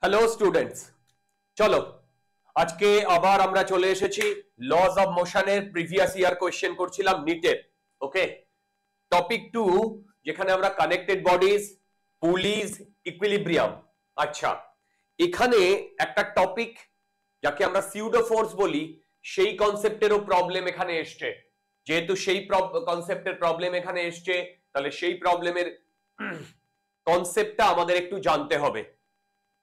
Hello students, চলো আজকে আবার আমরা চলে এসেছি লজ অফ মোশনের প্রিভিয়াস ইয়ার কোশ্চেন করছিলাম নিটের। ওকে, টপিক 2 যেখানে আমরা কানেক্টেড বডিজ, পুলিজ, ইকুইলিব্রিয়াম। আচ্ছা, এখানে একটা টপিক যাকে আমরা সিউডো ফোর্স বলি, সেই কনসেপ্টেরও প্রবলেম এখানে এসছে। যেহেতু সেই কনসেপ্টের প্রবলেম এখানে এসছে, তাহলে সেই প্রবলেমের কনসেপ্টটা আমাদের একটু জানতে হবে।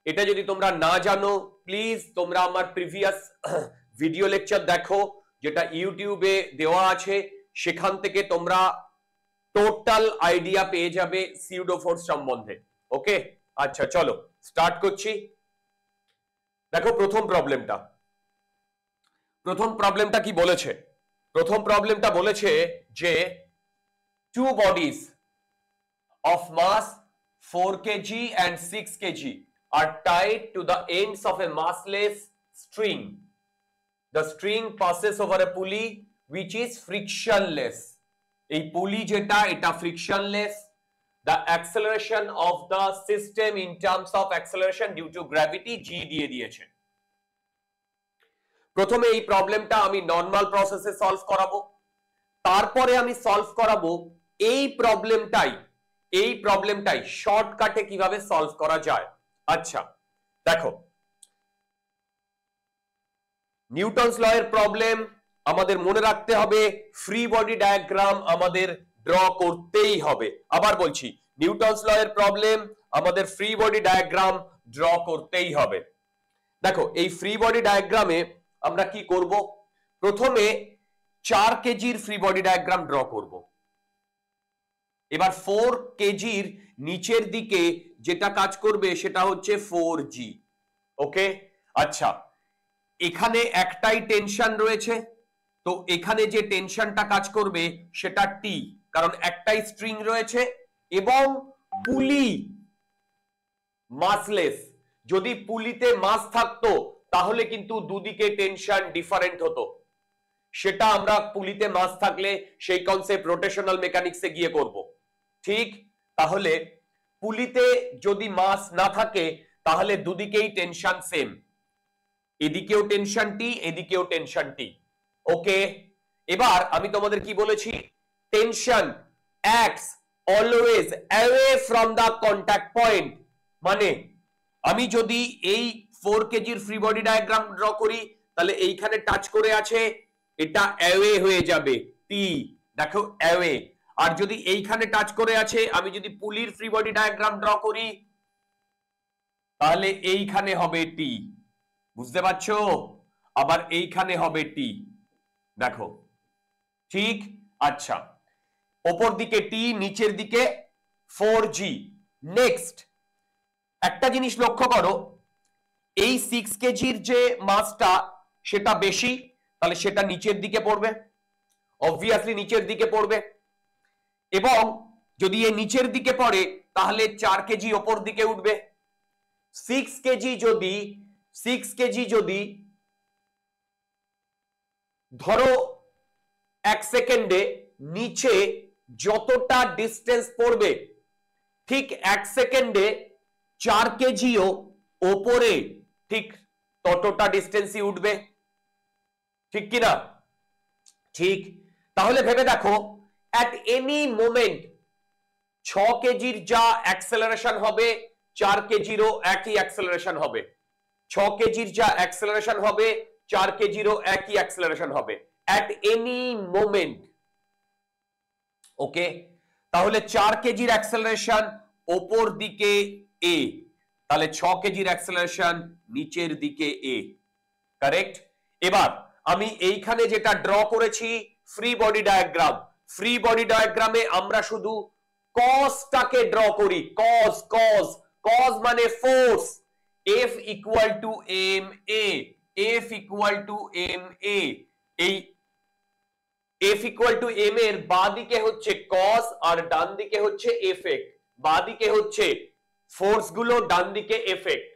এটা যদি তোমরা না জানো, প্লিজ তোমরা আমার প্রিভিয়াস ভিডিও লেকচার দেখো, যেটা ইউটিউবে দেওয়া আছে। সেখান থেকে তোমরা টোটাল আইডিয়া পেয়ে যাবে সিউডো ফোর্স সম্বন্ধে। ওকে, আচ্ছা চলো স্টার্ট করছি। দেখো প্রথম প্রবলেমটা কি বলেছে। প্রথম প্রবলেমটা বলেছে যে two bodies of mass 4 kg and 6 kg are tied to the ends of a massless string. The string passes over a pulley which is frictionless. এই pulley যেটা, এটা frictionless. The acceleration of the system in terms of acceleration due to gravity g দিয়ে দিয়েছে। প্রথমে এই প্রবলেমটা আমি normal প্রসেসে সলভ করাবো, তারপরে আমি সলভ করাবো এই প্রবলেমটাই শর্টকাটে কিভাবে সলভ করা যায়। আচ্ছা দেখো, নিউটনস ল এর প্রবলেম আমাদের মনে রাখতে হবে, ফ্রি বডি ডায়াগ্রাম আমাদের ড্র করতেই হবে। আবার বলছি, নিউটনস ল এর প্রবলেম আমাদের ফ্রি বডি ডায়াগ্রাম ড্র করতেই হবে। দেখো এই ফ্রি বডি ডায়াগ্রামে আমরা কি করব, প্রথমে 4 কেজির ফ্রি বডি ডায়াগ্রাম ড্র করব। এবার 4 কেজির নিচের দিকে যেটা কাজ করবে সেটা হচ্ছে 4g। ওকে, আচ্ছা এখানে একটাই টেনশন রয়েছে, তো এখানে যে টেনশনটা কাজ করবে সেটা টি, কারণ একটাই স্ট্রিং রয়েছে এবং পুলি মাসলেস। যদি পুলিতে মাস থাকতো তাহলে কিন্তু দুদিকে টেনশন ডিফারেন্ট হতো। সেটা আমরা পুলিতে মাস থাকলে সেই কনসেপ্ট রোটেশনাল মেকানিক্সে গিয়ে করব। ঠিক, তাহলে পুলিতে যদি মাস না থাকে তাহলে দুদিকেই টেনশন সেম, এদিকেও টেনশন টি, এদিকেও টেনশন টি। ওকে, এবার আমি তোমাদের কি বলেছি, tension acts always away from the contact point. মানে আমি যদি এই 4 কেজির ফ্রি বডি ডায়াগ্রাম ড্র করি, তাহলে এইখানে টাচ করে আছে, এটা অ্যাওয়ে হয়ে যাবে টি, দেখো অ্যাওয়ে। আর যদি এইখানে টাচ করে আছে, আমি যদি পুলির ফ্রি বডি ডায়াগ্রাম ড্র করি তাহলে এইখানে হবে টি, বুঝতে পারছো? আবার এইখানে হবে টি, দেখো ঠিক। আচ্ছা, ওপর দিকে টি, নিচের দিকে 4g। নেক্সট একটা জিনিস লক্ষ্য করো, এই 6 কেজির যে মাসটা সেটা বেশি, তাহলে সেটা নিচের দিকে পড়বে, অবভিয়াসলি নিচের দিকে পড়বে। এবং যদি এ নিচের দিকে পড়ে তাহলে 4 কেজি ওপর দিকে উঠবে। 6 কেজি যদি ধরো 1 সেকেন্ডে নিচে যতটা ডিস্টেন্স পড়বে, ঠিক 1 সেকেন্ডে 4 কেজিও ওপরে ঠিক ততটা ডিস্টেন্সই উঠবে, ঠিক কিনা? ঠিক, তাহলে ভেবে দেখো, at any moment 6 কেজির যা অ্যাক্সেলারেশন হবে 4 কেজিরও একই অ্যাক্সেলারেশন হবে। 6 কেজির যা অ্যাক্সেলারেশন হবে 4 কেজিরও একই অ্যাক্সেলারেশন হবে at any moment। ওকে, তাহলে 4 কেজির অ্যাক্সেলারেশন ওপর দিকে a, তাহলে 6 কেজির অ্যাক্সেলারেশন নিচের দিকে a, কারেক্ট। এবার আমি এইখানে যেটা ড্র করেছি free body diagram, free body ডায়াগ্রামে আমরা শুধু কজটাকে ড্র করি। কজ মানে force, F equal to m a, F equal to m a. এই F ইকুয়াল টু এম এর বাঁ দিকে হচ্ছে কজ আর ডান দিকে হচ্ছে এফেক্ট। বাঁ দিকে হচ্ছে ফোর্স গুলো, ডান দিকে এফেক্ট।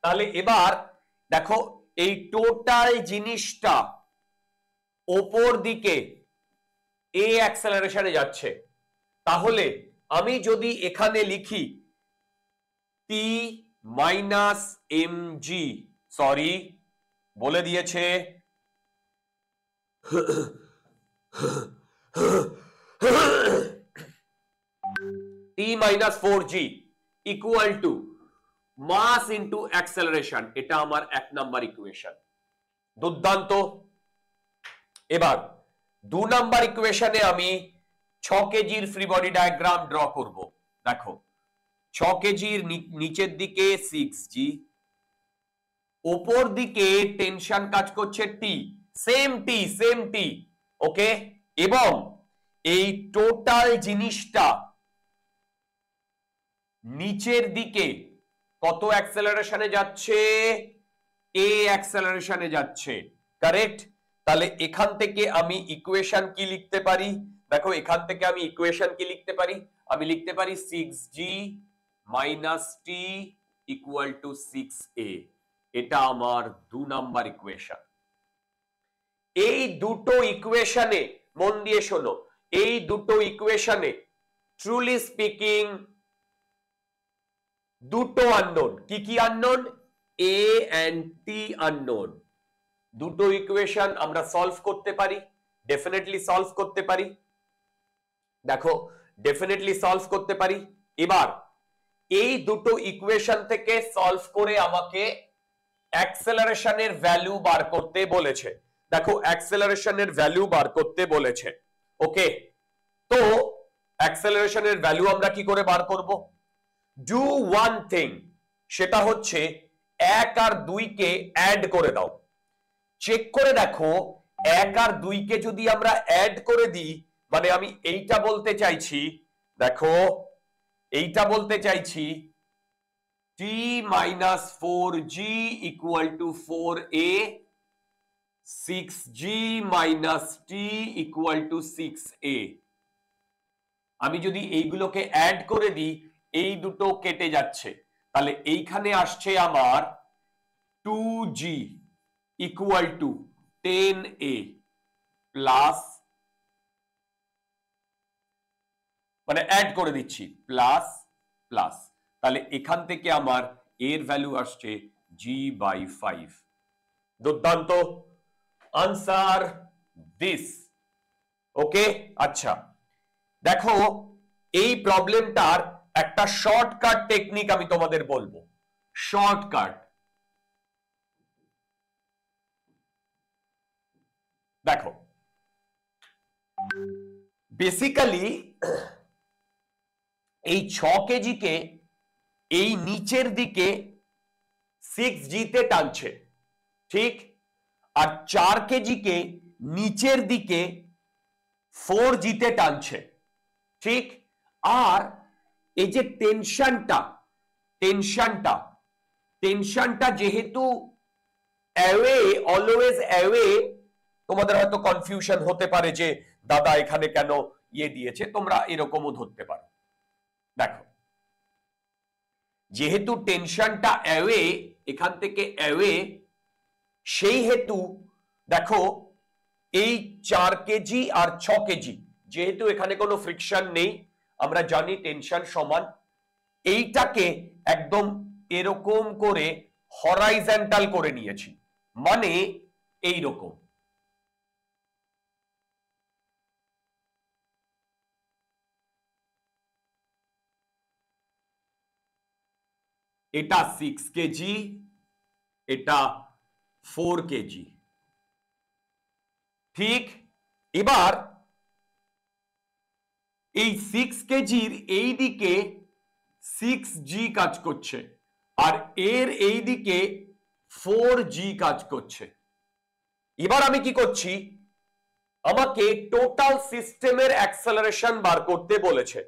তাহলে এবার দেখো এই টোটাল জিনিসটা ওপর দিকে এ অ্যাক্সেলারেশনে যাচ্ছে। তাহলে আমি যদি এখানে লিখি টি মাইনাস mg, সরি বলে দিয়েছে t minus 4g equal to mass into acceleration, এটা আমার 1 নাম্বার ইকুয়েশন। দুর্দান্ত। এবার 2 নাম্বার ইকুয়েশনে আমি 6 কেজির ফ্রি বডি ডায়াগ্রাম ড্র করব। দেখো 6 কেজির নিচের দিকে 6g, উপর দিকে টেনশন কাজ করছে t, সেম t, ওকে। এবং এই টোটাল জিনিসটা নিচের দিকে কত অ্যাক্সেলারেশনে যাচ্ছে? a অ্যাক্সেলারেশনে যাচ্ছে, কারেক্ট। তাহলে এখান থেকে আমি ইকুয়েশন কি লিখতে পারি? দেখো এখান থেকে আমি ইকুয়েশন কি লিখতে পারি? আমি লিখতে পারি 6g minus t equal to 6a। এটা আমার 2 নাম্বার ইকুয়েশন। এই দুটো ইকুয়েশনে মন দিয়ে শোনো, এই দুটো ইকুয়েশনে ট্রুলি স্পিকিং দুটো আননোন। কি কি unknown? a and t unknown. দুটো ইকুয়েশন আমরা সলভ করতে পারি, ডেফিনেটলি সলভ করতে পারি। দেখো ডেফিনেটলি সলভ করতে পারি। এবার এই দুটো ইকুয়েশন থেকে সলভ করে আমাকে অ্যাক্সেলারেশনের ভ্যালু বার করতে বলেছে। দেখো অ্যাক্সেলারেশনের ভ্যালু বার করতে বলেছে, ওকে। তো অ্যাক্সেলারেশনের ভ্যালু আমরা কি করে বার করব? ডু ওয়ান থিং, সেটা হচ্ছে 1 আর 2 কে অ্যাড করে দাও। চেক করে দেখো 1 আর 2 কে যদি আমরা অ্যাড করে দিই, মানে আমি এইটা বলতে চাইছি, দেখো এইটা বলতে চাইছি t minus 4g equal to 4a, 6g minus t equal to 6a। আমি যদি এইগুলোকে অ্যাড করে দিই, এই দুটো কেটে যাচ্ছে, তাহলে এইখানে আসছে আমার 2g equal to 10a plus, মানে অ্যাড করে দিচ্ছি, প্লাস প্লাস, তাহলে এখান থেকে আমার এর ভ্যালু আসছে g/5। দুর্দান্ত। আনসার দিস, ওকে। আচ্ছা দেখো এই প্রবলেমটার একটা শর্টকাট টেকনিক আমি তোমাদের বলবো। শর্টকাট, দেখো বেসিক্যালি এই 6 কেজিকে এই নিচের দিকে 6g তে টানছে, ঠিক। আর 4 কেজিকে নিচের দিকে 4g তে টানছে, ঠিক। আর এই যে টেনশনটা যেহেতু অ্যাওয়ে, অলওয়েজ অ্যাওয়ে, তোমাদের হয়তো কনফিউশন হতে পারে যে দাদা এখানে কেন ইয়ে দিয়েছে, তোমরা এরকমও ধরতে পারো। দেখো যেহেতু টেনশনটা অ্যাওয়ে, এখান থেকে অ্যাওয়ে, সেই হেতু দেখো এই 4 কেজি আর 6 কেজি যেহেতু এখানে কোনো ফ্রিকশন নেই, আমরা জানি টেনশন সমান, এইটাকে একদম এরকম করে হরাইজন্টাল করে নিয়েছি, মানে এই রকম। এটা 6 কেজি, এটা 4 কেজি, ঠিক। এবার এই 6 কেজির এই দিকে 6g কাজ করছে, আর এর এই দিকে 4g কাজ করছে। এবার আমি কি করছি, আমাকে টোটাল সিস্টেমের অ্যাক্সেলারেশন বার করতে বলেছে,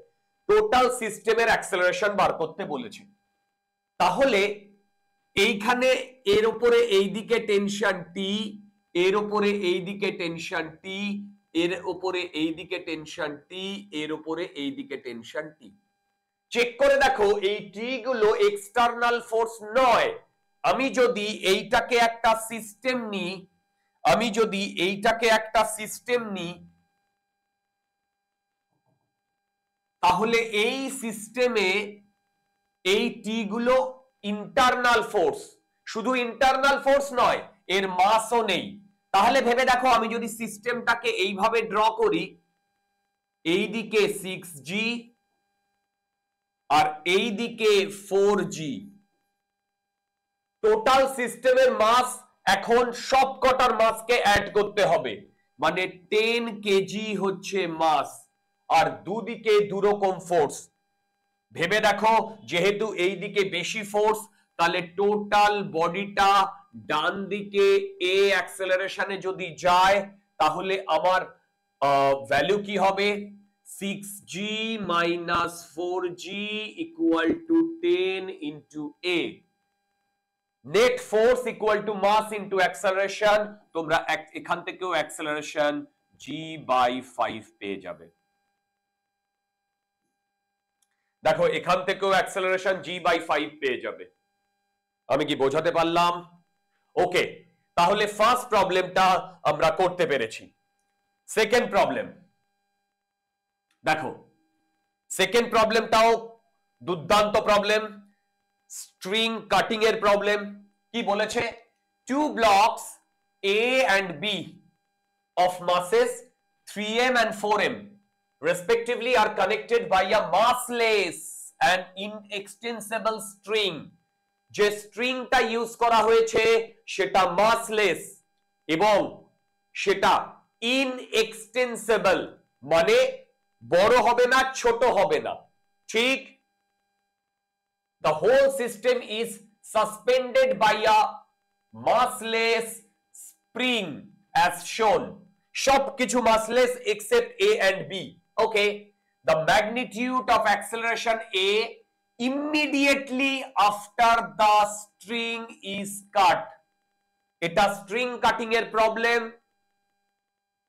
টোটাল সিস্টেমের অ্যাক্সেলারেশন বার করতে বলেছে। তাহলে এইখানে এর উপরে এই দিকে টেনশন t, এর উপরে এই দিকে টেনশন t, এর উপরে এই দিকে টেনশন t, এর উপরে এই দিকে টেনশন t। চেক করে দেখো এই টি গুলো এক্সটার্নাল ফোর্স নয়। আমি যদি এইটাকে একটা সিস্টেম নিই, আমি যদি এইটাকে একটা সিস্টেম নিই, তাহলে এই সিস্টেমে এই টি গুলো ইন্টারনাল ফোর্স, শুধু ইন্টারনাল ফোর্স নয়, এর মাসও নেই। তাহলে ভেবে দেখো, আমি যদি সিস্টেমটাকে এইভাবে ড্র করি, এইদিকে 6G আর এইদিকে 4G, টোটাল সিস্টেমের মাস এখন সব কটার মাসকে অ্যাড করতে হবে, মানে 10 কেজি হচ্ছে মাস, আর দুদিকে দুরকম ফোর্স। ভেবে দেখো, যেহেতু এই দিকে বেশি ফোর্স, তাহলে টোটাল বডিটা ডান দিকে এ অ্যাক্সেলারেশনে যদি যায়, তাহলে আমার ভ্যালু কি হবে? 6G minus 4G equal to 10 into A. Net force equal to mass into acceleration. তোমরা এখান থেকেও অ্যাক্সেলারেশন G/5 পেয়ে যাবে। দেখো, এখান থেকেও অ্যাক্সেলারেশন G/5 পেয়ে যাবে। আমি কি বোঝাতে পারলাম? ওকে, তাহলে ফার্স্ট প্রবলেমটা আমরা করতে পেরেছি। সেকেন্ড প্রবলেম দেখো, সেকেন্ড প্রবলেমটাও দুর্দান্ত প্রবলেম, স্ট্রিং কাটিং এর প্রবলেম। কি বলেছে? 2 blocks A and B of masses 3m and 4m respectively are connected by a massless and inextensible string. যে স্ট্রিংটা ইউজ করা হয়েছে সেটা মাসলেস এবং সেটা ইনএক্সটেন্সিবল, মানে বড় হবে না, ছোট হবে না, ঠিক? The whole system is suspended by a massless spring as shown. সবকিছু massless except A and B. Okay. The magnitude of acceleration A immediately after the string is cut. এটা স্ট্রিং কাটিং এর প্রবলেম।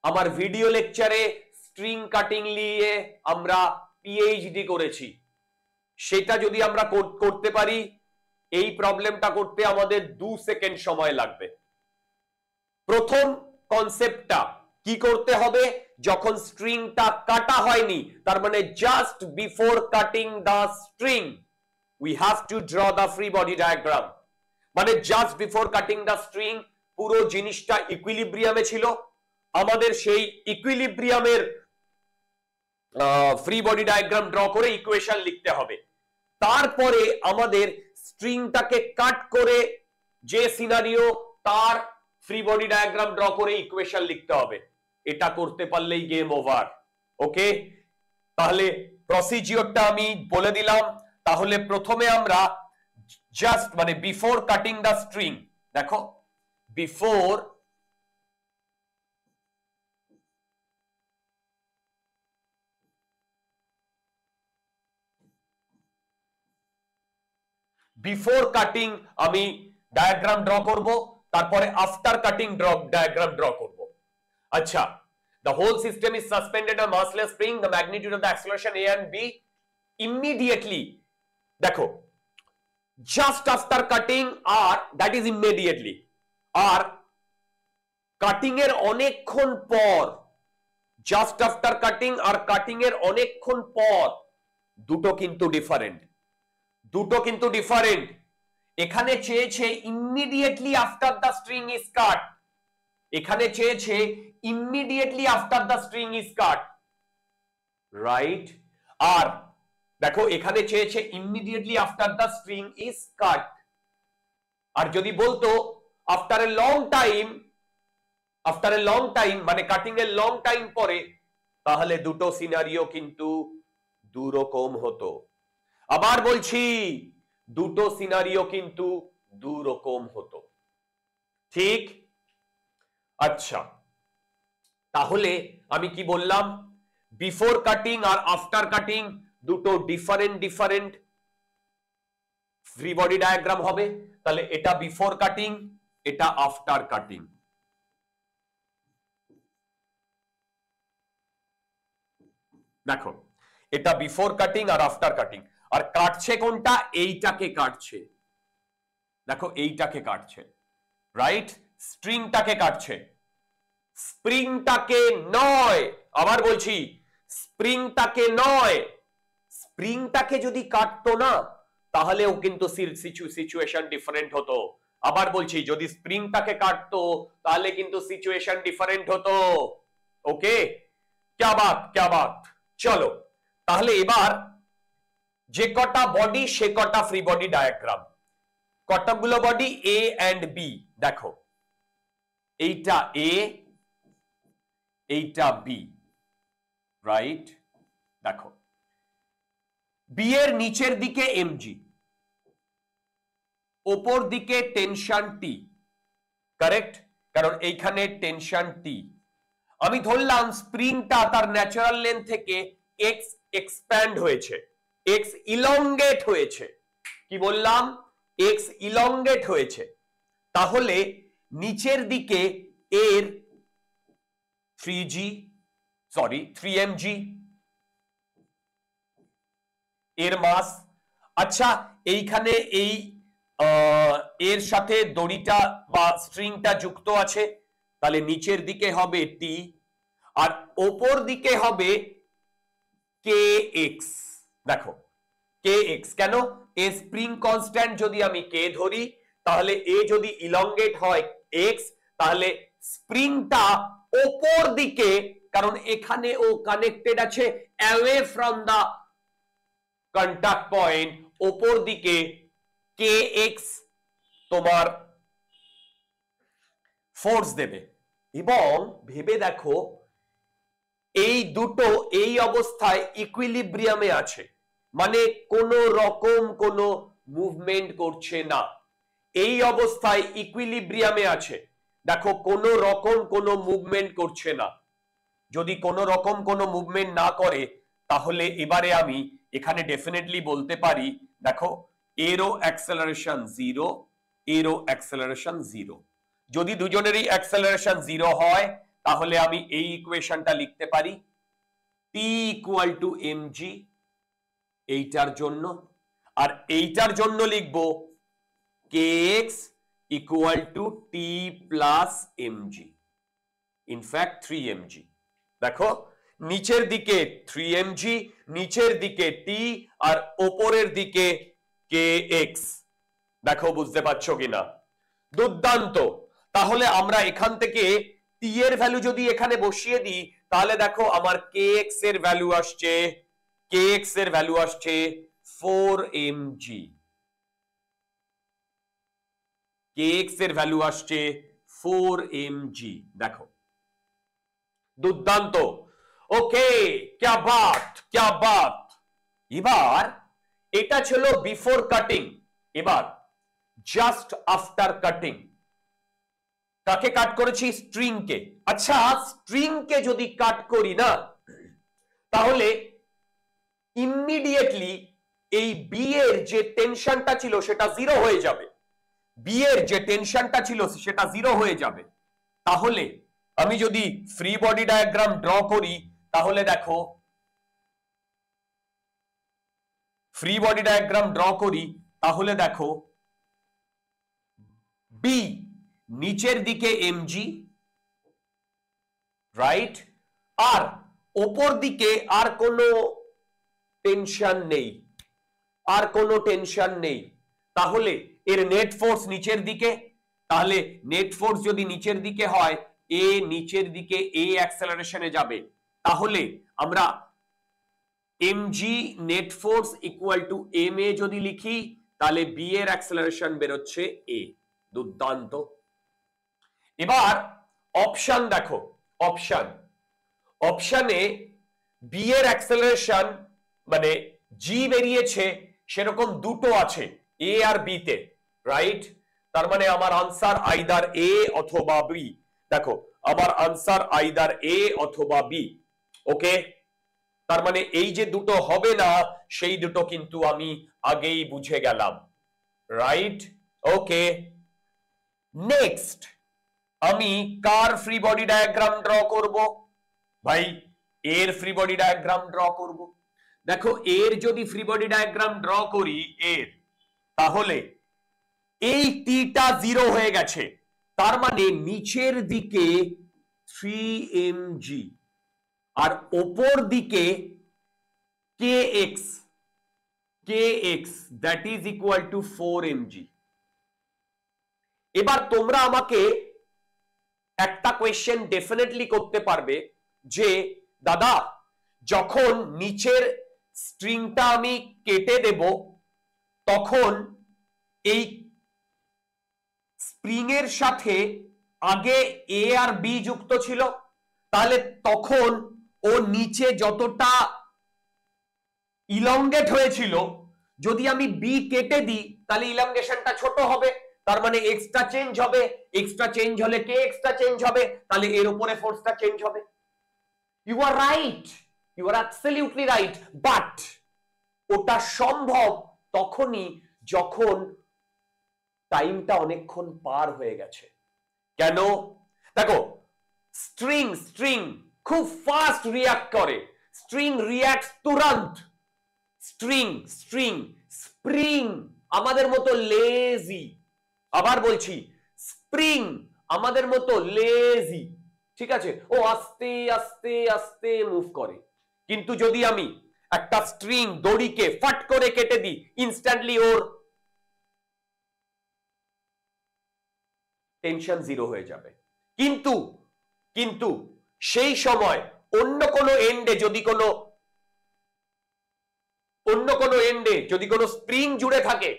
আমার video লেকচারে string cutting নিয়ে আমরা PhD করেছি। সেটা যদি আমরা করতে পারি, এই প্রবলেমটা করতে আমাদের 2 সেকেন্ড সময় লাগবে। প্রথম কনসেপ্টটা কি করতে হবে? যখন স্ট্রিংটা কাটা হয়নি, তার মানে just before cutting the string we have to draw the free body diagram. মানে just before cutting the string পুরো জিনিসটা ইকুইলিব্রিয়ামে ছিল, আমাদের সেই ইকুইলিব্রিয়ামের ফ্রি বডি ডায়াগ্রাম ড্র করে ইকুয়েশন লিখতে হবে। তারপরে আমাদের স্ট্রিংটাকে কাট করে যে সিনারিও, তার ফ্রি বডি ডায়াগ্রাম ড্র করে ইকুয়েশন লিখতে হবে। এটা করতে পারলেই গেম ওভার। ওকে, তাহলে প্রসিজিওরটা আমি বলে দিলাম। তাহলে প্রথমে আমরা জাস্ট মানে বিফোর কাটিং দ্য স্ট্রিং, দেখো বিফোর বিফোর কাটিং আমি ডায়াগ্রাম ড্র করব, তারপরে আফটার কাটিং ডায়াগ্রাম ড্র করব। আচ্ছা, the whole system is suspended on massless spring, the magnitude of the acceleration A and B immediately, দেখো just after cutting আর that is immediately, আর cutting এর অনেকক্ষণ পর, জাস্ট আফটার কাটিং আর cutting এর অনেকক্ষণ পর, দুটো কিন্তু ডিফারেন্ট, দুটো কিন্তু ডিফারেন্ট। এখানে চেয়েছে immediately after the string is cut, এখানে চেয়েছে immediately after the string is cut, right? আর দেখো এখানে চেয়েছে immediately after the string is cut. আর যদি বলতো after a long time, after a long time মানে কাটিং এর লং টাইম পরে, তাহলে দুটো সিনারিও কিন্তু দুরকম হতো। আবার বলছি, দুটো সিনারিও কিন্তু দুরকম হতো, ঠিক? আচ্ছা, তাহলে আমি কি বললাম? বিফোর কাটিং আর আফটার কাটিং দুটো ডিফারেন্ট ফ্রি বডি ডায়াগ্রাম হবে। তাহলে এটা বিফোর কাটিং, এটা আফটার কাটিং। দেখো, এটা বিফোর কাটিং আর আফটার কাটিং। আর কাটছে কোনটা? এইটাকে কাটছে, দেখো এইটাকে কাটছে, রাইট? স্ট্রিংটাকে কাটছে, স্প্রিংটাকে নয়। আবার বলছি, স্প্রিংটাকে নয়। স্প্রিংটাকে যদি কাটতো না, তাহলেও কিন্তু সিচুয়েশন ডিফারেন্ট হতো। আবার বলছি, যদি স্প্রিংটাকে কাটতো তাহলে কিন্তু সিচুয়েশন ডিফারেন্ট হতো। ওকে, क्या बात। চলো তাহলে এবার যে কটা বডি সে কটা ফ্রি বডি ডায়াগ্রাম, কতগুলো বডি এ এন্ড বি, দেখো এইটা এ এইটা বি, রাইট। দেখো বি এর নিচের দিকে এমজি, ওপর দিকে টেনশন টি, কারেক্ট, কারণ এইখানে টেনশন টি। আমি ধরলাম স্প্রিংটা তার ন্যাচারাল লেন্থ থেকে এক্স এক্সপ্যান্ড হয়েছে, এক্স ইলংগেট হয়েছে। কি বললাম? এক্স ইলংগেট হয়েছে। তাহলে নিচের দিকে এর 3mg এর মাস। আচ্ছা, এইখানে এই এর সাথে দড়িটা বা স্ট্রিংটা যুক্ত আছে, তাহলে নিচের দিকে হবে টি আর ওপর দিকে হবে কে এক্স। দেখো কে এক্স কেন? এ স্প্রিং কনস্ট্যান্ট যদি আমি কে ধরি, তাহলে এ যদি ইলংগেট হয় এক্স, তাহলে স্প্রিংটা ওপর দিকে, কারণ এখানে ও কানেক্টেড আছে away from the contact point, ওপর দিকে কে এক্স তোমার ফোর্স দেবে। এবং ভেবে দেখো এই দুটো এই অবস্থায় ইকুইলিব্রিয়ামে আছে, মানে কোন রকম কোন মুভমেন্ট করছে না। এই অবস্থায় ইকুইলিব্রিয়ামে আছে, দেখো কোন রকম কোন মুভমেন্ট করছে না। যদি কোন রকম কোন মুভমেন্ট না করে, তাহলে এবারে আমি এখানে ডেফিনেটলি বলতে পারি, দেখো এরো অ্যাক্সেলারেশন জিরো, এরো অ্যাক্সেলারেশন জিরো। যদি দুজনেরই অ্যাক্সেলারেশন জিরো হয়, তাহলে আমি এই ইকুয়েশনটা লিখতে পারি টি ইকুয়াল টু এমজি এইটার জন্য, আর এইটার জন্য লিখবো k x equal to T plus mg, in fact 3mg। দেখো নিচের দিকে 3mg, নিচের দিকে টি আর ওপরের দিকে কে এক্স। দেখো বুঝতে পারছো কিনা? দুর্দান্ত। তাহলে আমরা এখান থেকে টি এর ভ্যালু যদি এখানে বসিয়ে দিই, তাহলে দেখো আমার কে এক্স এর ভ্যালু আসছে, কে এক্স এর ভ্যালু আসছে 4mg, কে এক্স এর ভ্যালু আসছে 4mg। দেখো দুর্দান্ত। ওকে, क्या बात। এবার এটা ছিল বিফোর কাটিং, এবার জাস্ট আফটার কাটিং। কাকে কাট করেছি? স্ট্রিং কে। আচ্ছা, স্ট্রিং কে যদি কাট করি না, তাহলে ইমিডিয়েটলি এই বি এর যে টেনশনটা ছিল সেটা জিরো হয়ে যাবে, বি এর যে টেনশনটা ছিল সেটা জিরো হয়ে যাবে। তাহলে আমি যদি ফ্রি বডি ডায়াগ্রাম ড্র করি, তাহলে দেখো ফ্রি বডি ডায়াগ্রাম ড্র করি, তাহলে দেখো বি নিচের দিকে এমজি, রাইট, আর ওপর দিকে আর কোনো টেনশন নেই, আর কোনো টেনশন নেই। তাহলে এর নেট ফোর্স নিচের দিকে, তাহলে নেট ফোর্স যদি নিচের দিকে হয়, এ নিচের দিকে এ অ্যাক্সেলারেশনে যাবে, তাহলে আমরা mg net force equal to m a যদি লিখি, তাহলে বি এর অ্যাক্সেলারেশন বেরোচ্ছে এ। দুর্দান্ত। এবার অপশন দেখো, অপশনে বি এর অ্যাক্সেলারেশন মানে জি বেরিয়েছে, সেরকম দুটো আছে এ আর বি তে, রাইট। তার মানে আমার আনসার আইদার এ অথবা বি। দেখো আমার আনসার আইদার এ অথবা বি। ওকে, তার মানে এই যে দুটো হবে না, সেই দুটো কিন্তু আমি আগেই বুঝে গেলাম, রাইট। ওকে, নেক্সট আমি কার ফ্রি বডি ডায়াগ্রাম ড্র করব? ভাই এর ফ্রি বডি ডায়াগ্রাম ড্র করব। দেখো এর যদি ফ্রি বডি ডায়াগ্রাম ড্র করি এর, তাহলে এই টিটা জিরো হয়ে গেছে, তার মানে নিচের দিকে 3mg আর ওপর দিকে kx, kx that is equal to 4 mg। এবার তোমরা আমাকে একটা কোয়েশ্চেন ডেফিনেটলি করতে পারবে যে দাদা যখন নিচের স্ট্রিংটা আমি কেটে দেব তখন এই স্প্রিং এর সাথে আগে এ আর বি যুক্ত ছিল, তাহলে তখন ও নিচে যতটা ইলংগেট হয়েছিল যদি আমি বি কেটে দিই তাহলে ইলংগেশনটা ছোট হবে, তার মানে এক্সটা চেঞ্জ হবে, এক্সটা চেঞ্জ হলে কে এক্সটা চেঞ্জ হবে, তাহলে এর উপরে ফোর্সটা চেঞ্জ হবে। You are right, you are absolutely right, but ওটা সম্ভব তখনই যখন টাইমটা অনেকক্ষণ পার হয়ে গেছে। কেন? দেখো স্ট্রিং খুব ফাস্ট রিঅ্যাক্ট করে, স্ট্রিং রিঅ্যাক্টস তুরন্ত। স্প্রিং আমাদের মতো লেজি, আবার বলছি স্প্রিং আমাদের মতো লেজি, ঠিক আছে, ও আস্তে আস্তে আস্তে মুভ করে। কিন্তু যদি আমি একটা স্ট্রিং দড়িকে ফট করে কেটে দিই ইনস্ট্যান্টলি ওর টেনশন জিরো হয়ে যাবে। কিন্তু সেই সময় অন্য কোনো এন্ডে যদি কোনো স্প্রিং জুড়ে থাকে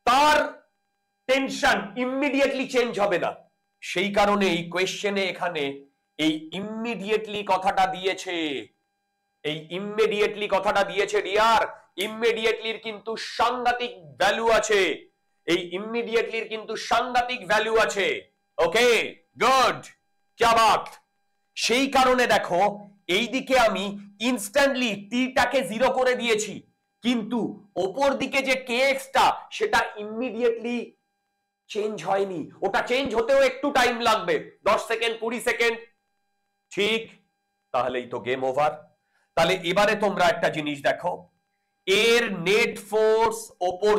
তার টেনশন ইমিডিয়েটলি চেঞ্জ হবে না। সেই কারণে এই কোয়েশ্চেনে এখানে এই ইমিডিয়েটলি কথাটা দিয়েছে, ডিয়ার। ইমিডিয়েটলির কিন্তু সাংঘাতিক ভ্যালু আছে, এই ইমিডিয়েটলির কিন্তু সাংঘাতিক ভ্যালু আছে। ওকে গুড, क्या बात। সেই কারণে দেখো এই দিকে আমি ইনস্ট্যান্টলি টিটাকে জিরো করে দিয়েছি, কিন্তু ওপর দিকে যে কেএক্সটা সেটা ইমিডিয়েটলি চেঞ্জ হয়নি, ওটা চেঞ্জ হতেও একটু টাইম লাগবে, 10 সেকেন্ড 20 সেকেন্ড, ঠিক? তাহলেই তো গেম ওভার। তাহলে এবারে তোমরা একটা জিনিস দেখো, এর নেট ফোর্স ওপর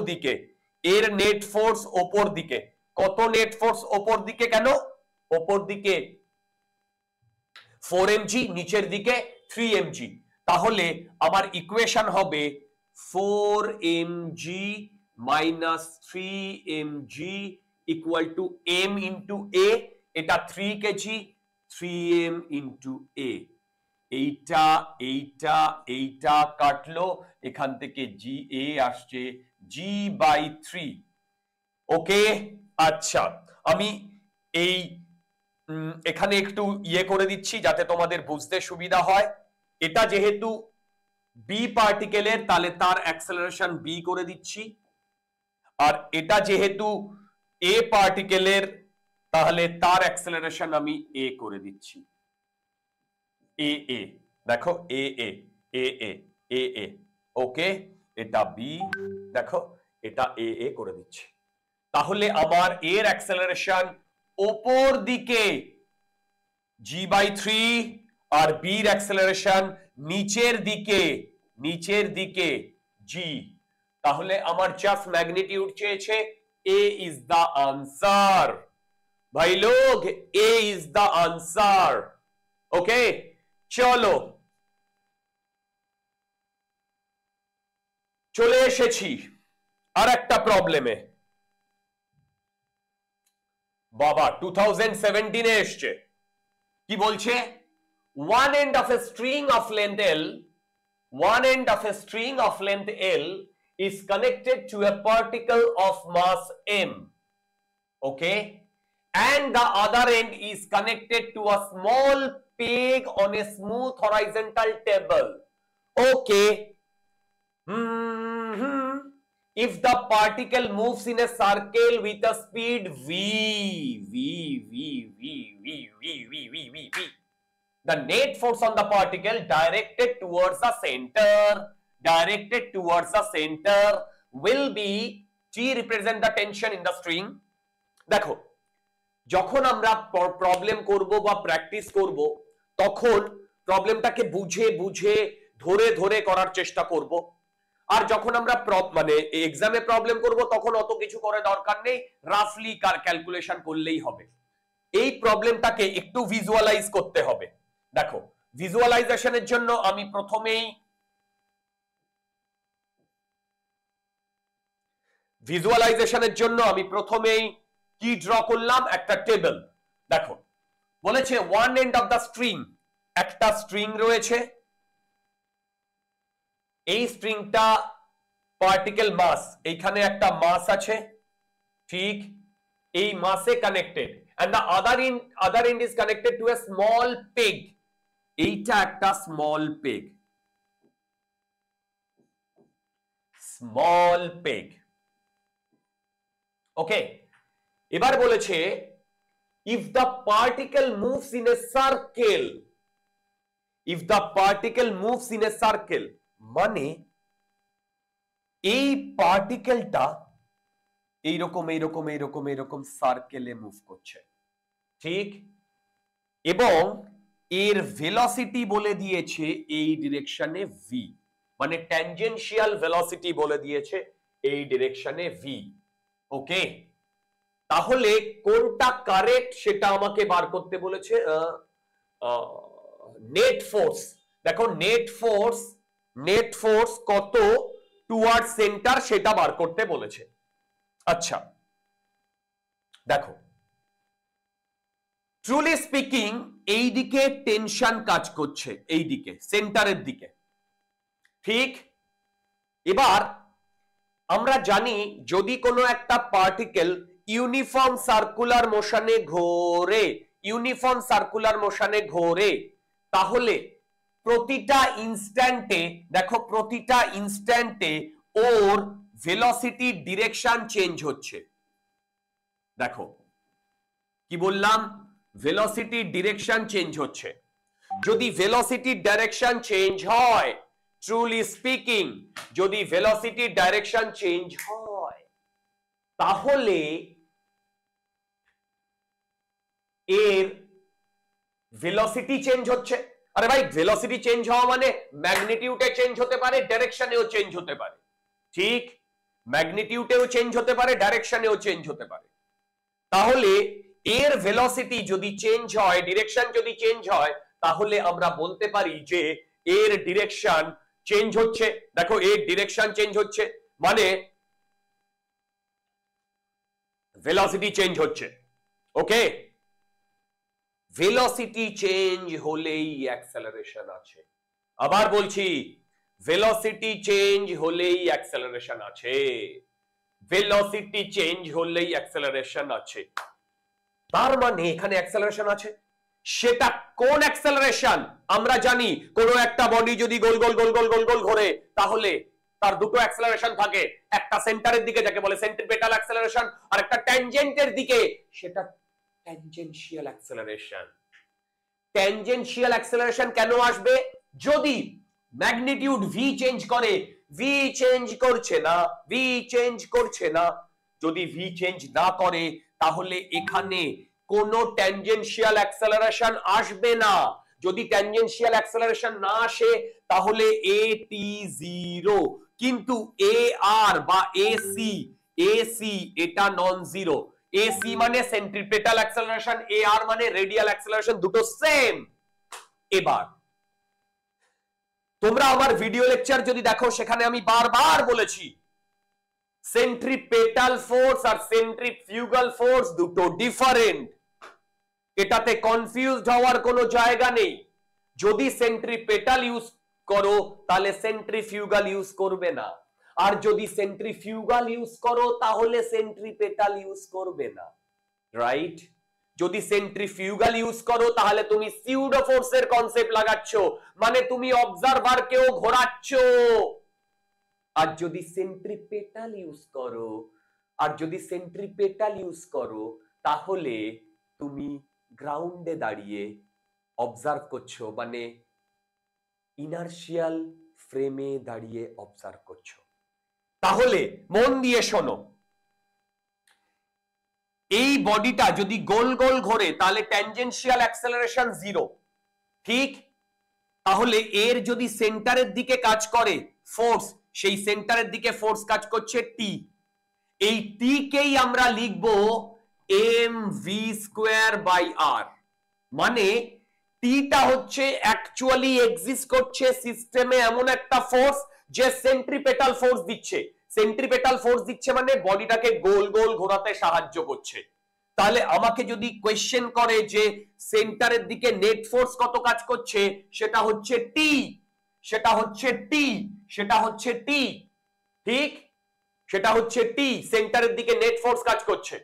দিকে, কত নেট ফোর্স ওপর দিকে? কেন ওপর দিকে 4 mg, নিচের দিকে 3 mg, তাহলে আমার ইকুয়েশন হবে 4 mg minus 3 mg equal to m into a, এটা 3 kg 3m into a। এইটা কাটলো, এখান থেকে জি এ আসছে g/3। ওকে আচ্ছা, আমি এই এখানে একটু ইয়ে করে দিচ্ছি যাতে তোমাদের বুঝতে সুবিধা হয়। এটা যেহেতু বি পার্টিকেলের তাহলে তার অ্যাক্সেলারেশন বি করে দিচ্ছি, আর এটা যেহেতু এ পার্টিকেলের তাহলে তার অ্যাক্সেলারেশন আমি এ করে দিচ্ছি। এ দেখো এ ওকে, এটা বি, দেখো এটা এ করে দিচ্ছি। তাহলে আমার এর অ্যাক্সেলারেশন ওপর দিকে g/3 আর বির অ্যাক্সেলারেশন নিচের দিকে g। তাহলে আমার জাস্ট ম্যাগনিটিউড চেয়েছে, এ ইজ দ্য আনসার ভাই লোক, এ ইজ দ্য আনসার। ওকে চলো চলে এসেছি আর একটা প্রবলেমে। বাবা 2017 এ এসছে, কি বলছে? one end of a string of length L is connected to a particle of mass m, okay, and the other end is connected to a small peg on a smooth horizontal table, okay. If the particle moves in a circle with a speed v, the net force on the particle directed towards the center will be, T represent the tension in the string। দেখো যখন আমরা problem করব বা practice করব তখন প্রবলেমটাকে বুঝে ধরে করার চেষ্টা করব, আর যখন আমরা মানে এক্সামে প্রবলেম করব তখন অত কিছু করে দরকার নেই, রাফলি ক্যালকুলেশন করলেই হবে। এই প্রবলেমটাকে একটু ভিজুয়ালাইজ করতে হবে। দেখো ভিজুয়ালাইজেশনের জন্য আমি প্রথমেই ভিজুয়ালাইজেশনের জন্য আমি প্রথমেই কি ড্র করলাম, একটা টেবিল। দেখো বলেছে one end of the string, একটা স্ট্রিং রয়েছে, এই স্ট্রিংটা পার্টিকেল মাস, এইখানে একটা মাস আছে, ঠিক, এই মাসে connected, and the other end is connected to a small peg, এইটা একটা স্মল পেগ, স্মল পেগ। ওকে, এবার বলেছে if the particle moves in a circle, if the particle moves in a circle, মানে এই পার্টিকেলটা এইরকম এইরকম এইরকম এইরকম সার্কেলে মুভ করছে, ঠিক, এবং এর ভেলোসিটি বলে দিয়েছে এই ডিরেকশনে ভি, মানে ট্যানজেনশিয়াল ভেলোসিটি বলে দিয়েছে এই ডিরেকশনে ভি। ওকে, তাহলে কোনটা কারেক্ট সেটা আমাকে বার করতে বলেছে। নেট ফোর্স, দেখো নেট ফোর্স কত টুয়ার্ড সেন্টার সেটা বার করতে বলেছে। আচ্ছা দেখো, ট্রুলি স্পিকিং এই দিকে টেনশন কাজ করছে, এই দিকে সেন্টারের দিকে, ঠিক। এবার আমরা জানি যদি কোনো একটা পার্টিকেল ইউনিফর্ম সার্কুলার মোশনে ঘোরে, ইউনিফর্ম সার্কুলার মোশনে ঘোরে, তাহলে প্রতিটা ইনস্ট্যান্টে, দেখো প্রতিটা ইনস্ট্যান্টে ওর ভেলোসিটি ডিরেকশন চেঞ্জ হচ্ছে। দেখো কি বললাম, ভেলোসিটি ডিরেকশন চেঞ্জ হচ্ছে। যদি ভেলোসিটি ডাইরেকশন চেঞ্জ হয়, ট্রুলি স্পিকিং যদি ভেলোসিটি ডাইরেকশন চেঞ্জ হয়, তাহলে এর ভেলোসিটি চেঞ্জ হচ্ছে। আরে ভাই, ভেলোসিটি চেঞ্জ হওয়া মানে ম্যাগনিটিউডে চেঞ্জ হতে পারে, ডাইরেকশনেও চেঞ্জ হতে পারে, ঠিক, ম্যাগনিটিউডেও চেঞ্জ হতে পারে, ডাইরেকশনেও চেঞ্জ হতে পারে। তাহলে এর ভেলোসিটি যদি চেঞ্জ হয়, ডিরেকশন যদি চেঞ্জ হয়, তাহলে আমরা বলতে পারি যে এর ডিরেকশন চেঞ্জ হচ্ছে। দেখো এর ডিরেকশন চেঞ্জ হচ্ছে মানে ভেলোসিটি চেঞ্জ হচ্ছে। ওকে, ভেলোসিটি চেঞ্জ হলেই অ্যাক্সেলারেশন আছে। আবার বলছি, ভেলোসিটি চেঞ্জ হলেই অ্যাক্সেলারেশন আছে, ভেলোসিটি চেঞ্জ হলেই অ্যাক্সেলারেশন আছে। তার মানে এখানে অ্যাক্সেলারেশন আছে। সেটা কোন অ্যাক্সেলারেশন? আমরা জানি কোন একটা বডি যদি গোল গোল গোল গোল গোল গোল ঘোরে, তাহলে তার দুটো অ্যাক্সেলারেশন থাকে, একটা সেন্টারের দিকে যাকে বলে সেন্ট্রিপেটাল অ্যাক্সেলারেশন, আর একটা ট্যানজেন্টের দিকে, সেটা ট্যানজেনশিয়াল অ্যাক্সেলারেশন। ট্যানজেনশিয়াল অ্যাক্সেলারেশন কেন আসবে? যদি ম্যাগনিটিউড ভি চেঞ্জ করে, ভি চেঞ্জ করছে না, ভি চেঞ্জ করছে না, যদি ভি চেঞ্জ না করে তাহলে এখানে কোনো ট্যানজেনশিয়াল অ্যাক্সেলারেশন আসবে না। যদি ট্যানজেনশিয়াল অ্যাক্সেলারেশন না আসে তাহলে এ টি জিরো, কিন্তু এ আর বা এসি এটা নন জিরো। এসি মানে সেন্ট্রিপেটাল অ্যাক্সেলারেশন, এ আর মানে রেডিয়াল অ্যাক্সেলারেশন, দুটো সেম। এবার তোমরা আমার ভিডিও লেকচার যদি দেখো, সেখানে আমি বারবার বলেছি সেন্ট্রিপেটাল ফোর্স আর সেন্ট্রিফিউগাল ফোর্স দুটো ডিফারেন্ট। এটাতে কনফিউজড হওয়ার কোনো জায়গা নেই। যদি সেন্ট্রিপেটাল ইউজ করো তাহলে সেন্ট্রিফিউগাল ইউজ করবে না, আর যদি সেন্ট্রিফিউগাল ইউজ করো তাহলে সেন্ট্রিপেটাল ইউজ করবে না, রাইট? যদি সেন্ট্রিফিউগাল ইউজ করো তাহলে তুমি সিউডো ফোর্সের কনসেপ্ট লাগাচ্ছ, মানে তুমি অবজারভারকেও ঘোরাচ্ছ। আর যদি সেন্ট্রিপেটাল ইউজ করো তাহলে তুমি গ্রাউন্ডে দাঁড়িয়ে অবজার্ভ করছো, মানে ইনার্শিয়াল ফ্রেমে দাঁড়িয়ে অবজার্ভ করছো। তাহলে মন দিয়ে শোনো, এই বডিটা যদি গোল গোল ঘোরে তাহলে ট্যানজেনশিয়াল অ্যাক্সেলারেশন জিরো, ঠিক? তাহলে এর যদি সেন্টারের দিকে কাজ করে ফোর্স, সেই সেন্টারের দিকে ফোর্স কাজ করছে টি। এই টি কেই আমরা লিখবো এম ভি স্কোয়ার বাই আর, মানে টিটা হচ্ছে অ্যাকচুয়ালি এক্সিস্ট করছে সিস্টেমে এমন একটা ফোর্স যে সেন্ট্রিপেটাল ফোর্স দিচ্ছে। সেন্ট্রিপেটাল ফোর্স দিচ্ছে মানে বডিটাকে গোল গোল ঘোরাতে সাহায্য করছে। তাহলে আমাকে যদি কোয়েশ্চেন করে যে সেন্টারের দিকে নেট ফোর্স কত কাজ করছে, সেটা হচ্ছে টি, সেটা হচ্ছে টি, সেটা হচ্ছে টি, ঠিক, সেটা হচ্ছে টি, সেন্টারের দিকে নেট ফোর্স কাজ করছে।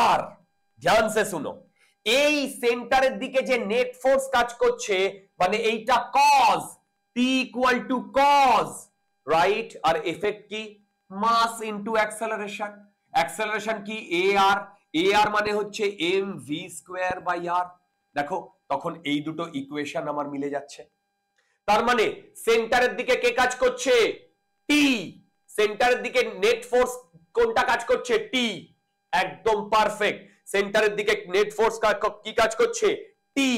আর ধ্যান সে শুনো, এই সেন্টারের দিকে যে নেট ফোর্স কাজ করছে মানে এইটা cause, T equal to cause, right? আর এফেক্ট কি? Mass into acceleration. অ্যাক্সেলারেশন কি? এ আর, এ আর মানে হচ্ছে এম ভি স্কোয়ার বাই আর। দেখো তখন এই দুটো ইকুয়েশন আমার মিলে যাচ্ছে। তার মানে সেন্টারের দিকে কে কাজ করছে? টি। সেন্টারের দিকে নেট ফোর্স কোনটা কাজ করছে? টি। একদম পারফেক্ট। সেন্টারের দিকে নেট ফোর্স কি কাজ করছে? টি।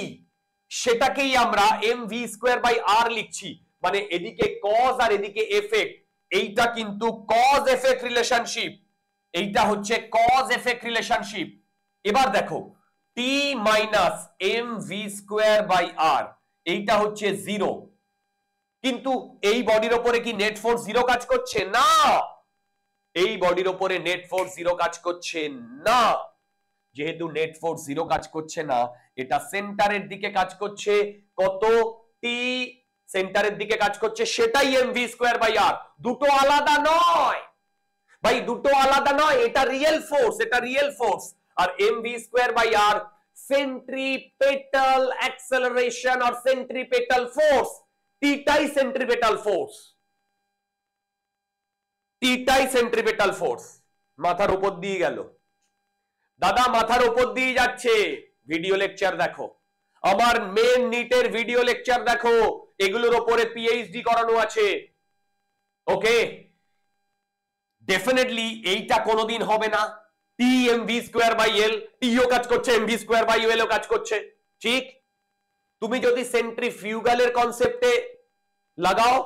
সেটাকেই আমরা এম ভি স্কোয়ার বাই আর লিখছি, মানে এদিকে কজ আর এদিকে এফেক্ট। এইটা কিন্তু কজ এফেক্ট রিলেশনশিপ, এইটা হচ্ছে কজ এফেক্ট রিলেশনশিপ। এবার দেখো T minus m v square by r, এইটা হচ্ছে জিরো। কিন্তু এই বডির উপরে কি নেট ফোর্স জিরো কাজ করছে? না, এই বডির উপরে নেট ফোর্স জিরো কাজ করছে না। যেহেতু নেট ফোর্স জিরো কাজ করছে না, এটা সেন্টারের দিকে কাজ করছে কত? টি। সেন্টারের দিকে কাজ করছে, সেটাই m v square by r. দুটো আলাদা নয় ভাই, দুটো আলাদা নয়, এটা রিয়েল ফোর্স, এটা রিয়েল ফোর্স। আর m v square by r centripetal acceleration আর সেন্ট্রিপেটাল ফোর্স। টিটাই সেন্ট্রিপেটাল ফোর্স, টিটাই সেন্ট্রিপেটাল ফোর্স। মাথার উপর দিয়ে গেল দাদা, মাথার উপর দিয়ে যাচ্ছে। ভিডিও লেকচার দেখো, আমার মেন নিটের ভিডিও লেকচার দেখো, এগুলোর উপরে পিএইচডি করানো আছে। ওকে, ডেফিনেটলি এইটা কোনোদিন হবে না। T m v square by l, টিও কাজ করছে, m v square by l ও কাজ করছে, ঠিক। তুমি যদি সেন্ট্রিফিউগালের কনসেপ্টে লাগাও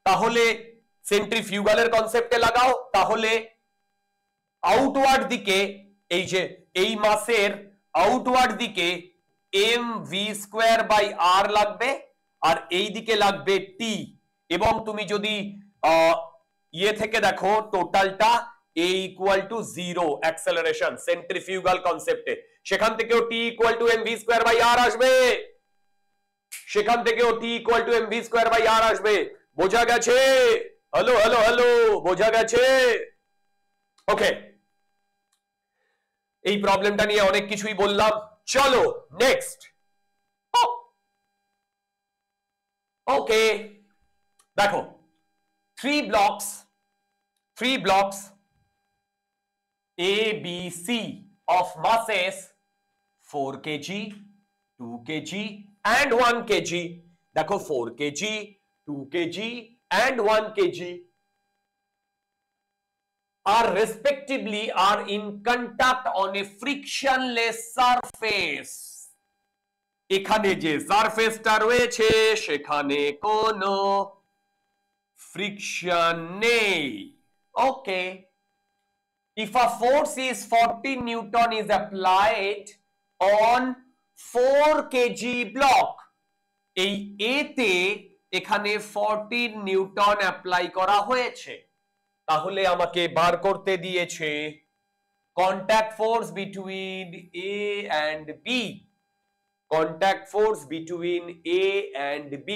তাহলে, সেন্ট্রিফিউগালের কনসেপ্টে লাগাও তাহলে আউটওয়ার্ড দিকে, এই যে এই মাসের আউটওয়ার্ড দিকে এম ভি স্কোয়ার বাই আর লাগবে, আর এই দিকে লাগবে টি। এবং তুমি যদি ইয়ে থেকে দেখো টোটালটা a equal to zero acceleration centrifugal কনসেপ্টে, সেখান থেকেও T equal to m v square by r আসবে, সেখান থেকেও T equal to m v square by r আসবে। বোঝা গেছে? হ্যালো হ্যালো হ্যালো, বোঝা গেছে? ওকে, এই প্রবলেমটা নিয়ে অনেক কিছুই বললাম, চলো নেক্সট। ওকে, দেখো three blocks A, B, C of masses 4 kg, 2 kg and 1 kg. দেখো 4 kg, 2 kg and 1 kg are respectively are in contact on a frictionless surface. এখানে যে সারফেসটা রয়েছে সেখানে কোনো ফ্রিকশন নেই। ওকে, if a force is 40 Newton is applied on 4 kg block, এই A তে এখানে 40 নিউটন অ্যাপ্লাই করা হয়েছে, তাহলে আমাকে বার করতে দিয়েছে contact force between A and B, contact force between A and B।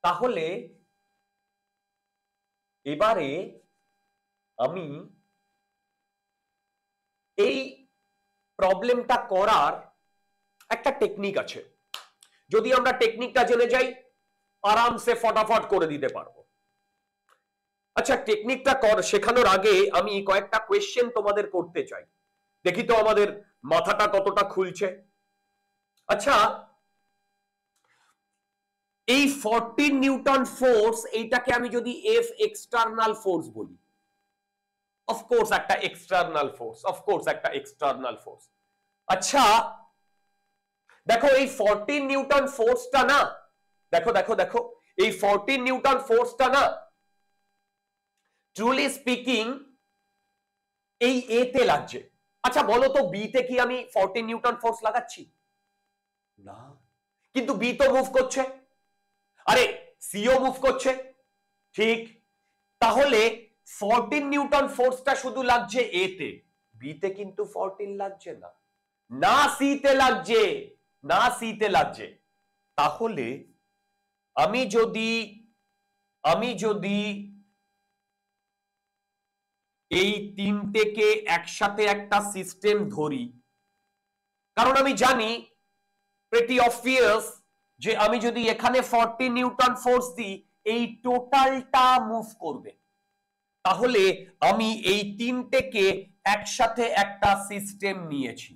তাহলে এবারে আমি এই প্রবলেমটা করার একটা টেকনিক আছে, যদি আমরা টেকনিকটা জেনে যাই আরামসে ফটাফট করে দিতে পারবো। আচ্ছা, টেকনিকটা শেখানোর আগে আমি কয়েকটা কোয়েশ্চেন তোমাদের করতে চাই, দেখি তো আমাদের মাথাটা কতটা খুলছে। আচ্ছা, এই 40 নিউটন ফোর্স, এইটাকে আমি যদি এফ এক্সটার্নাল ফোর্স বলি, অফকোর্স একটা এক্সটার্নাল ফোর্স, অফকোর্স একটা এক্সটার্নাল ফোর্স। আচ্ছা দেখো এই 40 নিউটন ফোর্সটা না, দেখো দেখো দেখো, এই 40 নিউটন ফোর্সটা না ট্রুলি স্পিকিং এই এ তে লাগছে। আচ্ছা বলো তো বি তে কি আমি 40 নিউটন ফোর্স লাগাচ্ছি? না, কিন্তু বি তো মুভ করছে, আরে সিও মুভ করছে, ঠিক, তাহলে 14 নিউটন ফোর্সটা শুধু লাগছে এ তে, বি তে কিন্তু 14 লাগছে না, না সি তে লাগছে, না সি তে লাগছে। তাহলে আমি যদি এই তিনটেকে একসাথে একটা সিস্টেম ধরি, কারণ আমি জানি প্রিটি অবভিয়াস যে আমি যদি এখানে 40 নিউটন ফোর্স দিই এই টোটালটা মুভ করবে, তাহলে আমি এই তিনটেকে একসাথে একটা সিস্টেম নিয়েছি।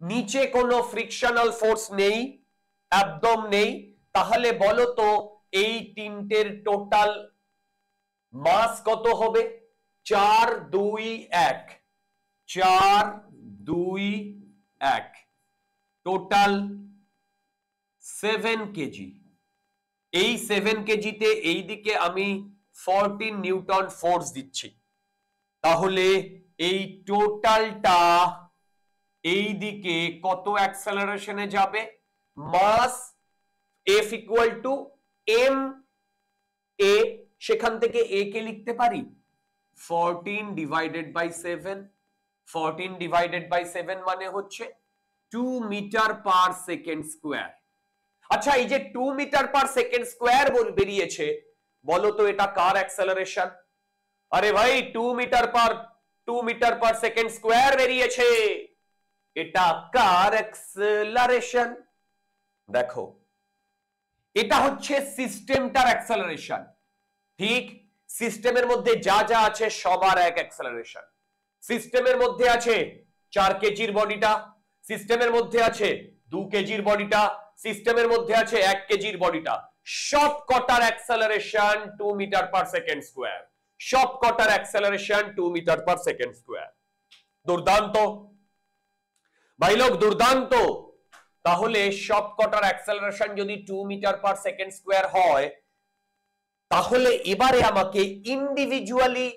নিচে কোনো ফ্রিকশনাল ফোর্স নেই, একদম নেই, তাহলে বলো তো এই তিনটের টোটাল মাস কত হবে? 4 2 1, 4 2 1, টোটাল 7 কেজি। এই 7 কেজিতে এই দিকে আমি 14 নিউটন ফোর্স দিচ্ছি, তাহলে এই টোটালটা এই দিকে কত অ্যাক্সেলারেশনে যাবে? মাস F ইকুয়াল টু এম এ, সেখান থেকে এ কে লিখতে পারি 14 ডিভাইডেড বাই 7, 14 ডিভাইডেড বাই 7 মানে হচ্ছে 2 মিটার পার সেকেন্ড স্কোয়ার। আচ্ছা, এই যে 2 মিটার পার সেকেন্ড স্কোয়ার বেরিয়েছে, বলো তো এটা কার অ্যাক্সেলারেশন? আরে ভাই 2 মিটার পার সেকেন্ড স্কোয়ার বেরিয়েছে, এটা কার অ্যাক্সেলারেশন? দেখো, এটা হচ্ছে সিস্টেমটার অ্যাক্সেলারেশন, ঠিক, সিস্টেমের মধ্যে যা যা আছে সবার এক অ্যাক্সেলারেশন। সিস্টেমের মধ্যে আছে 4 কেজির বডিটা, সিস্টেমের মধ্যে আছে 2 কেজির বডিটা, সিস্টেমের মধ্যে আছে 1 কেজির বডিটা, সব কটার acceleration 2 metre per second square, সব কটার acceleration 2 metre per second square. দুর্দান্ত ভাই লোক, দুর্দান্ত। তাহলে সব কটার অ্যাক্সেলারেশন যদি 2 মিটার পার সেকেন্ড স্কোয়ার হয়, তাহলে এবারে আমাকে individually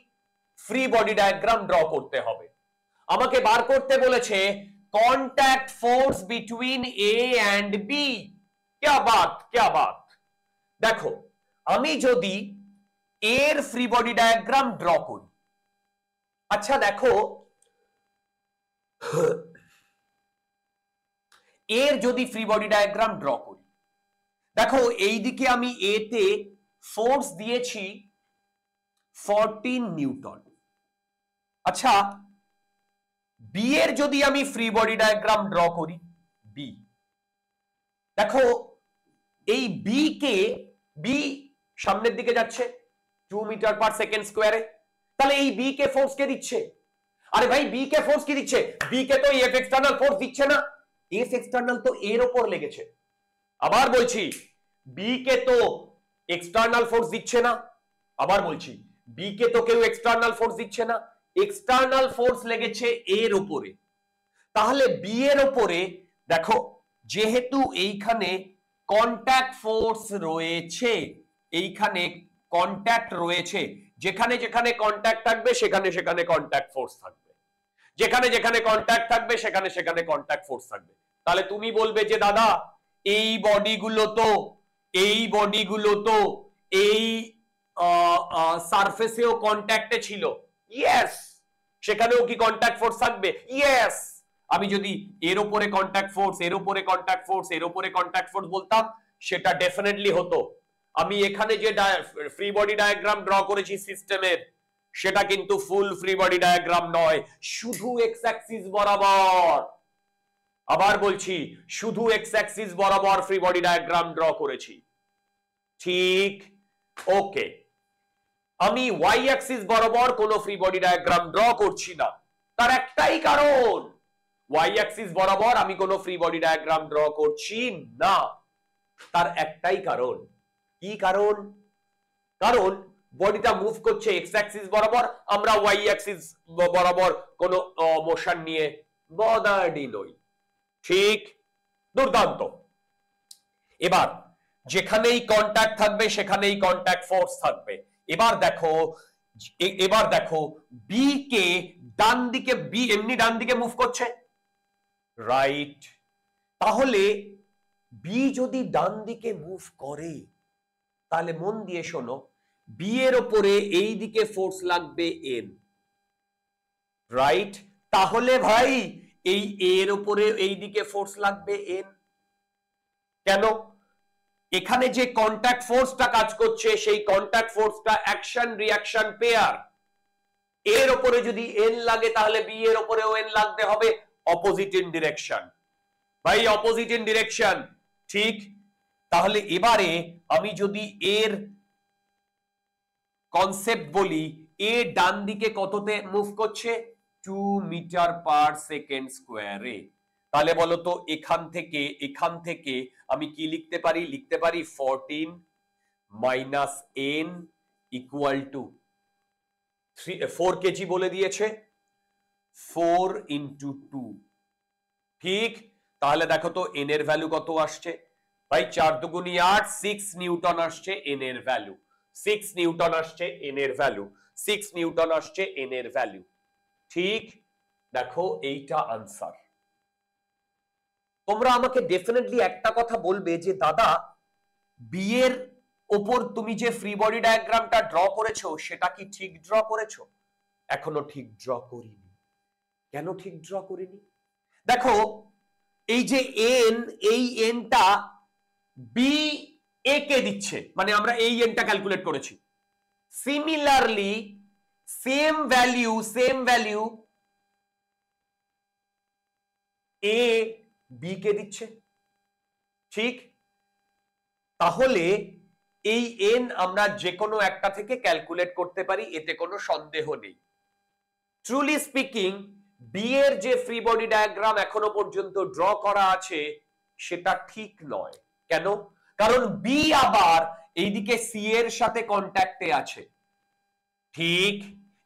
free body diagram draw করতে হবে। আমাকে বার করতে বলেছে contact force between A and B. क्या बात, क्या बात। দেখো, আমি যদি এর ফ্রি বডি ডায়াগ্রাম ড্র করি, আচ্ছা দেখো, এর যদি ফ্রি বডি ডায়াগ্রাম ড্র করি, দেখো এই দিকে আমি এ তে ফোর্স দিয়েছি 14 নিউটন। আচ্ছা, বি এর যদি আমি ফ্রি বডি ডায়াগ্রাম ড্র করি, বি, দেখো এই বি কে, বি সামনের দিকে যাচ্ছে 2 মিটার পার সেকেন্ড স্কোয়ারে, তাহলে এই বি কে ফোর্স কে দিচ্ছে? আরে ভাই বি কে ফোর্স কি দিচ্ছে? বি কে তো এফ এক্সটার্নাল ফোর্স দিচ্ছে না, এফ এক্সটার্নাল তো এর উপর লেগেছে। আবার বলছি, বি কে তো এক্সটার্নাল ফোর্স দিচ্ছে না, আবার বলছি বি কে তো কেউ এক্সটার্নাল ফোর্স দিচ্ছে না, এক্সটার্নাল ফোর্স লেগেছে এর উপরে। তাহলে বি এর উপরে দেখো, যেহেতু এইখানে কন্ট্যাক্ট ফোর্স রয়েছে, এইখানে কন্ট্যাক্ট রয়েছে, যেখানে যেখানে কন্ট্যাক্ট থাকবে সেখানে সেখানে কন্ট্যাক্ট ফোর্স থাকবে, যেখানে যেখানে কন্ট্যাক্ট থাকবে সেখানে সেখানে কন্ট্যাক্ট ফোর্স থাকবে। তাহলে তুমি বলবে যে দাদা এই বডিগুলো তো এই সারফেসেও কন্ট্যাক্টে ছিল, ইয়েস, সেখানেও কি কন্ট্যাক্ট ফোর্স থাকবে? ইয়েস। আমি যদি এর উপরে কন্ট্যাক্ট ফোর্স, এর উপরে কন্ট্যাক্ট ফোর্স, এর উপরে কন্ট্যাক্ট ফোর্স বলতাম, সেটা ডেফিনেটলি হতো। আমি এখানে যে ফ্রি বডি ডায়াগ্রাম ড্র করেছি সিস্টেমের, সেটা কিন্তু ফুল ফ্রি বডি ডায়াগ্রাম নয়, শুধু এক্স অ্যাক্সিস বরাবর। আবার বলছি, শুধু এক্স অ্যাক্সিস বরাবর ফ্রি বডি ডায়াগ্রাম ড্র করেছি, ঠিক, ওকে। আমি ওয়াই অ্যাক্সিস বরাবর কোনো ফ্রি বডি ডায়াগ্রাম ড্র করছি না, তার একটাই কারণ, ওয়াই অ্যাক্সিস বরাবর আমি কোনো ফ্রি বডি ডায়াগ্রাম ড্র করছি না, তার একটাই কারণ। কি কারণ? কারণ বডিটা মুভ করছে এক্স অ্যাক্সিস বরাবর, আমরা ওয়াই অ্যাক্সিস বরাবর কোনো মোশন নিয়ে বদার্ডই নই, ঠিক, দুর্দান্ত। এবার যেখানেই কন্ট্যাক্ট থাকবে সেখানেই কন্ট্যাক্ট ফোর্স থাকবে। এবার দেখো বি কে ডান দিকে, বি এমনি ডান দিকে মুভ করছে, রাইট, তাহলে বি যদি ডান দিকে মুভ করে, তাহলে মন দিয়ে শোনো, বি এর ওপরে এই দিকে ফোর্স লাগবে এন, রাইট? তাহলে ভাই এই এর ওপরে এই দিকে ফোর্স লাগবে এন। কেন? এখানে যে কন্টাক্ট ফোর্সটা কাজ করছে সেই কন্টাক্ট ফোর্সটা অ্যাকশন রিঅ্যাকশন পেয়ার, এর ওপরে যদি এন লাগে তাহলে বি এর ওপরেও এন লাগতে হবে, অপোজিট ইন ডিরেকশন। ভাই অপোজিট ইন ডিরেকশন, ঠিক? তাহলে এবারে আমি যদি এর কনসেপ্ট বলি, এ ডান দিকে কততে মুভ করছে? 2 মিটার পার সেকেন্ড স্কোয়ারে। তাহলে বলো তো এখান থেকে আমি কি লিখতে পারি? লিখতে পারি 14 minus N equal to 4 KG বলে দিয়েছে, 4 ইন্টু 2, ঠিক? তাহলে দেখো তো এন এর ভ্যালু কত আসছে? ভাই 4 দুগুনি 8, 6 নিউটন আসছে এন এর ভ্যালু, 6 নিউটন আসছে এন এর ভ্যালু, 6 নিউটন আসছে এন এর ভ্যালু, ঠিক? দেখো এইটা আনসার। তোমরা আমাকে ডেফিনেটলি একটা কথা বলবে যে দাদা, বি এর ওপর তুমি যে ফ্রি বডি ডায়াগ্রামটা ড্র করেছো সেটা কি ঠিক ড্র করেছো? এখনো ঠিক ড্র করিনি। কেন ঠিক ড্র করিনি? দেখো এই যে এন, এই এনটা বি এ কে দিচ্ছে, মানে আমরা এই এনটা ক্যালকুলেট করেছি। Similarly same value A B কে দিচ্ছে, ঠিক? তাহলে এই এন আমরা যে কোনো একটা থেকে ক্যালকুলেট করতে পারি, এতে কোনো সন্দেহ নেই। ট্রুলি স্পিকিং, বি এর যে ফ্রি বডি ডায়াগ্রাম এখনো পর্যন্ত ড্র করা আছে সেটা ঠিক নয়। কেন? কারণ বি আবার এইদিকে সি এর সাথে কন্ট্যাক্টে আছে, ঠিক?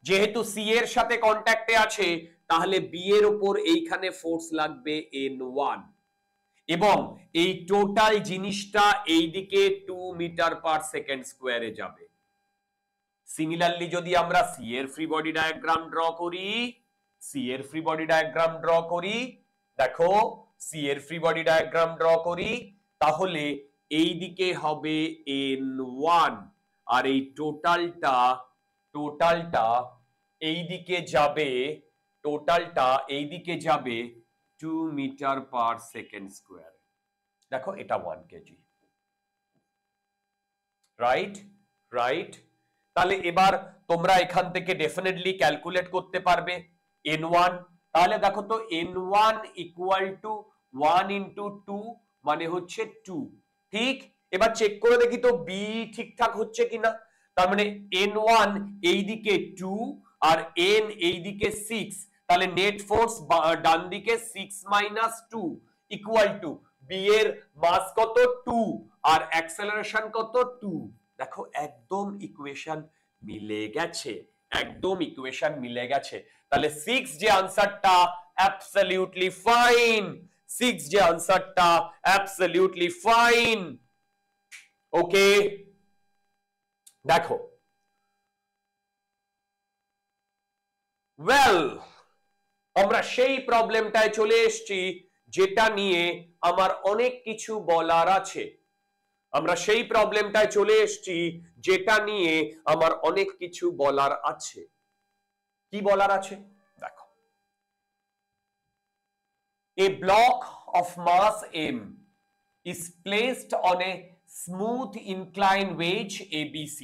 যেহেতু সি এর সাথে কন্ট্যাক্টে আছে তাহলে বি এর উপর এইখানে ফোর্স লাগবে N1 এবং এই টোটাল জিনিসটা এইদিকে 2 মিটার পার সেকেন্ড স্কোয়ারে যাবে। সিমিলারলি যদি আমরা সি এর ফ্রি বডি ডায়াগ্রাম ড্র করি, দেখো সি এর ফ্রি বডি ডায়াগ্রাম ড্র করি, তাহলে এই দিকে হবে N1 আর এই টোটালটা এইদিকে যাবে 2 মিটার পার সেকেন্ড স্কোয়ার। দেখো এটা 1 কেজি, রাইট? তাহলে এবার তোমরা এখান থেকে ডেফিনেটলি ক্যালকুলেট করতে পারবে N1। তাহলে দেখো তো N1 ইকুয়াল টু 1 ইন্টু 2 মানে হচ্ছে 2, ঠিক? এবার চেক করে দেখি তো বি ঠিকঠাক হচ্ছে কিনা। তার মানে N1 এইদিকে 2 আর N এইদিকে 6, তাহলে নেট ফোর্স ডান দিকে 6 মাইনাস 2 ইকুয়াল টু বি এর মাস কত? 2 আর অ্যাক্সেলারেশন কত? 2। দেখো একদম ইকুয়েশন মিলে গেছে, তাহলে 6 যে আনসারটা অ্যাবসলিউটলি ফাইন, ওকে? দেখো ওয়েল, আমরা সেই প্রবলেমটায় চলে এসেছি যেটা নিয়ে আমার অনেক কিছু বলার আছে। কি বলার আছে? দেখো, a block of mass m is placed on a smooth inclined wedge ABC।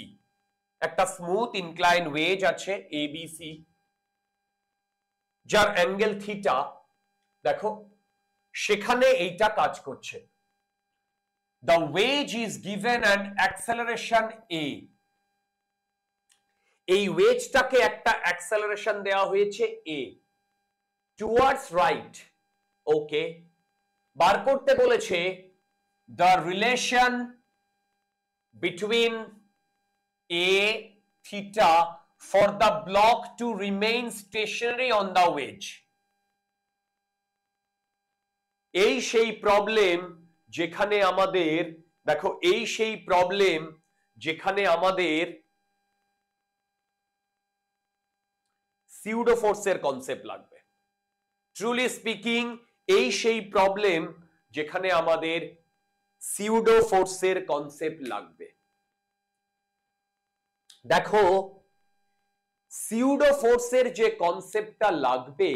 একটা স্মুথ ইনক্লাইন ওয়েজ আছে ABC, যার অ্যাঙ্গেল থিটা, দেখো সেখানে এইটা কাজ করছে। The wedge is given an acceleration a। এই ওয়েজটাকে একটা অ্যাক্সেলারেশন দেওয়া হয়েছে a towards right, ওকে? বার করতে বলেছে the relation between a theta for the block to remain stationary on the wedge। এই সেই প্রবলেম যেখানে আমাদের, দেখো সিউডো ফোর্সের কনসেপ্ট লাগবে। ট্রুলি স্পিকিং, এই সেই প্রবলেম যেখানে আমাদের সিউডো ফোর্সের কনসেপ্ট লাগবে। দেখো সিউডো ফোর্সের যে কনসেপ্টটা লাগবে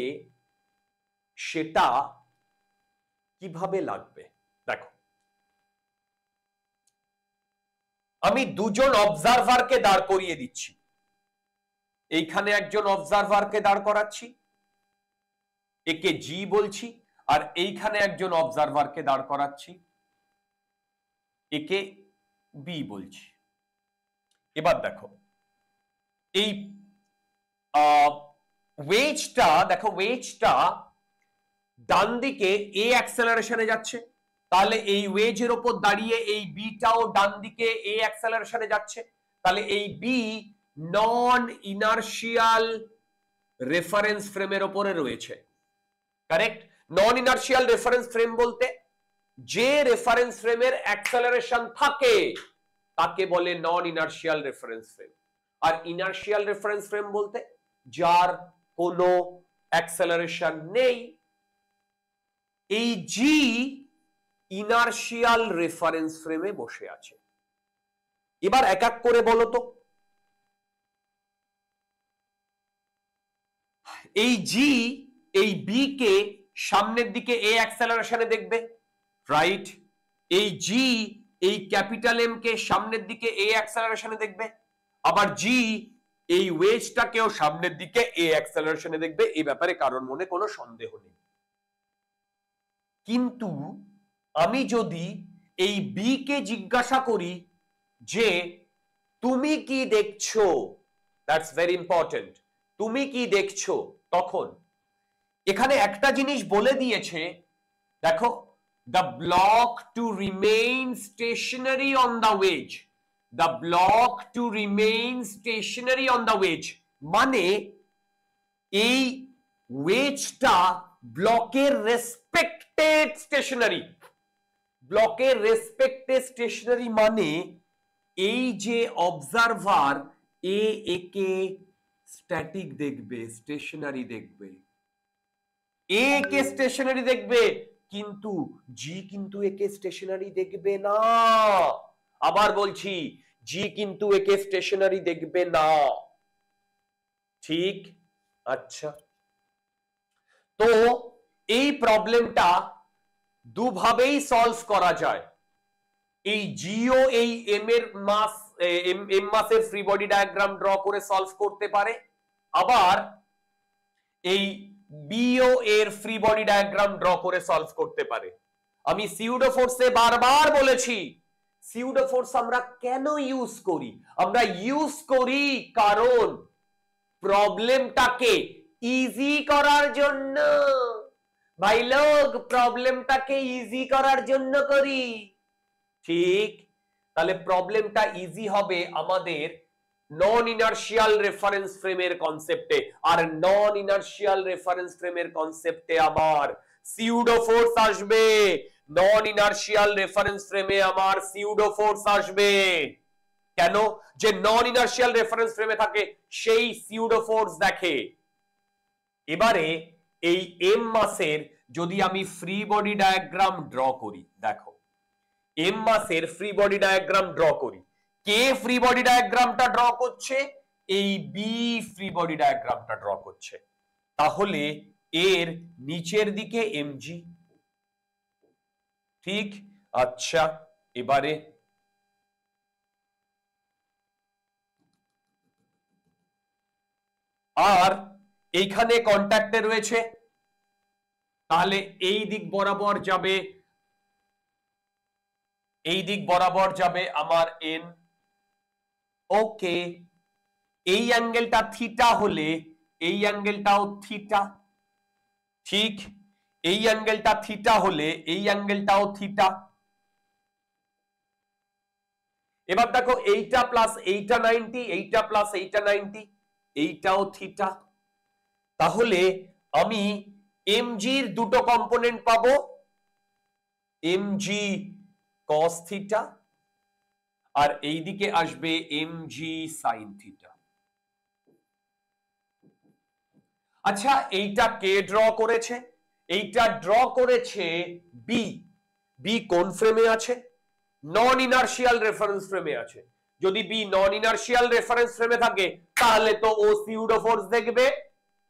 সেটা কিভাবে লাগবে দেখো, আমি দুজন অবজারভারকে দাঁড় করিয়ে দিচ্ছি, এইখানে একজন অবজারভারকে দাঁড় করাচ্ছি, একে জি বলছি, আর এইখানে একজন অবজারভারকে দাঁড় করাচ্ছি, একে বি বলছি। এবার দেখো এই ওয়েজটা, দেখো ওয়েজটা ডান দিকে এ অ্যাক্সেলারেশনে যাচ্ছে, তাহলে এই ওয়েজের উপর দাঁড়িয়ে এই বিটাও ডান দিকে এ অ্যাক্সেলারেশনে যাচ্ছে, তাহলে এই বি নন ইনার্শিয়াল রেফারেন্স ফ্রেমের উপরে রয়েছে। কারেক্ট? নন ইনার্শিয়াল রেফারেন্স ফ্রেম বলতে যে রেফারেন্স ফ্রেমের অ্যাক্সেলারেশন থাকে তাকে বলে নন ইনার্শিয়াল রেফারেন্স ফ্রেম। আর ইনার্শিয়াল রেফারেন্স ফ্রেম বলতে যার কোনো অ্যাক্সেলারেশন নেই। এই জি ইনার্শিয়াল রেফারেন্স ফ্রেমে বসে আছে। এবার এক এক করে বলো তো, এই জি এই বি কে সামনের দিকে এ অ্যাক্সেলারেশনে দেখবে, রাইট? এই জি এই ক্যাপিটাল এম কে সামনের দিকে এ অ্যাক্সেলারেশনে দেখবে, আবার জি এই ওয়েজটাকেও সামনের দিকে এ অ্যাক্সেলারেশনে দেখবে। এই ব্যাপারে কারোর মনে কোনো সন্দেহ নেই। কিন্তু আমি যদি এই বি কে জিজ্ঞাসা করি যে তুমি কি দেখছো, দ্যাটস ভেরি ইম্পর্টেন্ট, তুমি কি দেখছো, তখন এখানে একটা জিনিস বলে দিয়েছে, দেখো the block to remain stationary on the wedge, the block to remain stationary on the wedge মানে এই ওয়েজটা ব্লকের রেসপেক্টেড স্টেশনারি, ব্লকের রেসপেক্টেড স্টেশনারি মানে এই যে অবজারভার এ একে স্ট্যাটিক দেখবে, স্টেশনারি দেখবে, এ কে স্টেশনারি দেখবে, কিন্তু জি কিন্তু একে স্টেশনারি দেখবে না। আবার বলছি, জি কিন্তু একে স্টেশনারি দেখবে না। ঠিক? আচ্ছা, তো এই প্রবলেমটা দুভাবেই সলভ করা যায়। এই জিও এই এম এর মাস, এম মাসের ফ্রি বডি ডায়াগ্রাম ড্র করে সলভ করতে পারে, আবার এই বিও এর ফ্রি বডি ডায়াগ্রাম ড্র করে সলভ করতে পারে। আমি সিউডো ফোর্সে বারবার বলেছি, সিউডো ফোর্স আমরা কেন ইউজ করি? আমরা ইউজ করি কারণ প্রবলেমটাকে ইজি করার জন্য। ভাই লোক, প্রবলেমটাকে ইজি করার জন্য করি। ঠিক? তাহলে প্রবলেমটা ইজি হবে আমাদের নন ইনার্শিয়াল রেফারেন্স ফ্রেমের কনসেপ্টে, আর নন ইনার্শিয়াল রেফারেন্স ফ্রেমের কনসেপ্টে আমার সিউডো ফোর্স আসবে। নন ইনার্শিয়াল রেফারেন্স ফ্রেমে আমার সিউডো ফোর্স আসবে। কেন? যে নন ইনার্শিয়াল রেফারেন্স ফ্রেমে থাকে সেই সিউডো ফোর্স দেখে। এবারে এই এম মাসের যদি আমি ফ্রি বডি ডায়াগ্রাম ড্র করি, দেখো এম মাসের ফ্রি বডি ডায়াগ্রাম ড্র করি, কে ফ্রি বডি ডায়াগ্রামটা ড্র করছে? এই বি ফ্রি বডি ডায়াগ্রামটা ড্র করছে। তাহলে এর নিচের দিকে এমজি। ঠিক? আচ্ছা, এবারে আর এইখানে কন্ট্যাক্টে রয়েছে, তাহলে এই দিক বরাবর যাবে, এই দিক বরাবর যাবে আমার এন। ওকে, এই অ্যাঙ্গেলটা থিটা হলে এই অ্যাঙ্গেলটাও থিটা। ঠিক? এই অ্যাঙ্গেলটা থিটা হলে এই অ্যাঙ্গেলটাও থিটা। এবার দেখো এইটা প্লাস এইটা 90, এইটা প্লাস এইটা 90, এইটাও থিটা। তাহলে আমি এমজির দুটো কম্পোনেন্ট পাবো, এমজি কস থিটা, আর এইদিকে আসবে এমজি সাইন থিটা। আচ্ছা, এইটা কে ড্র করেছে? এইটা ড্র করেছে বি। বি কোন ফ্রেমে আছে? নন ইনার্শিয়াল রেফারেন্স ফ্রেমে আছে। যদি বি নন ইনার্শিয়াল রেফারেন্স ফ্রেমে থাকে তাহলে তো ও সিউডো ফোর্স দেখবে,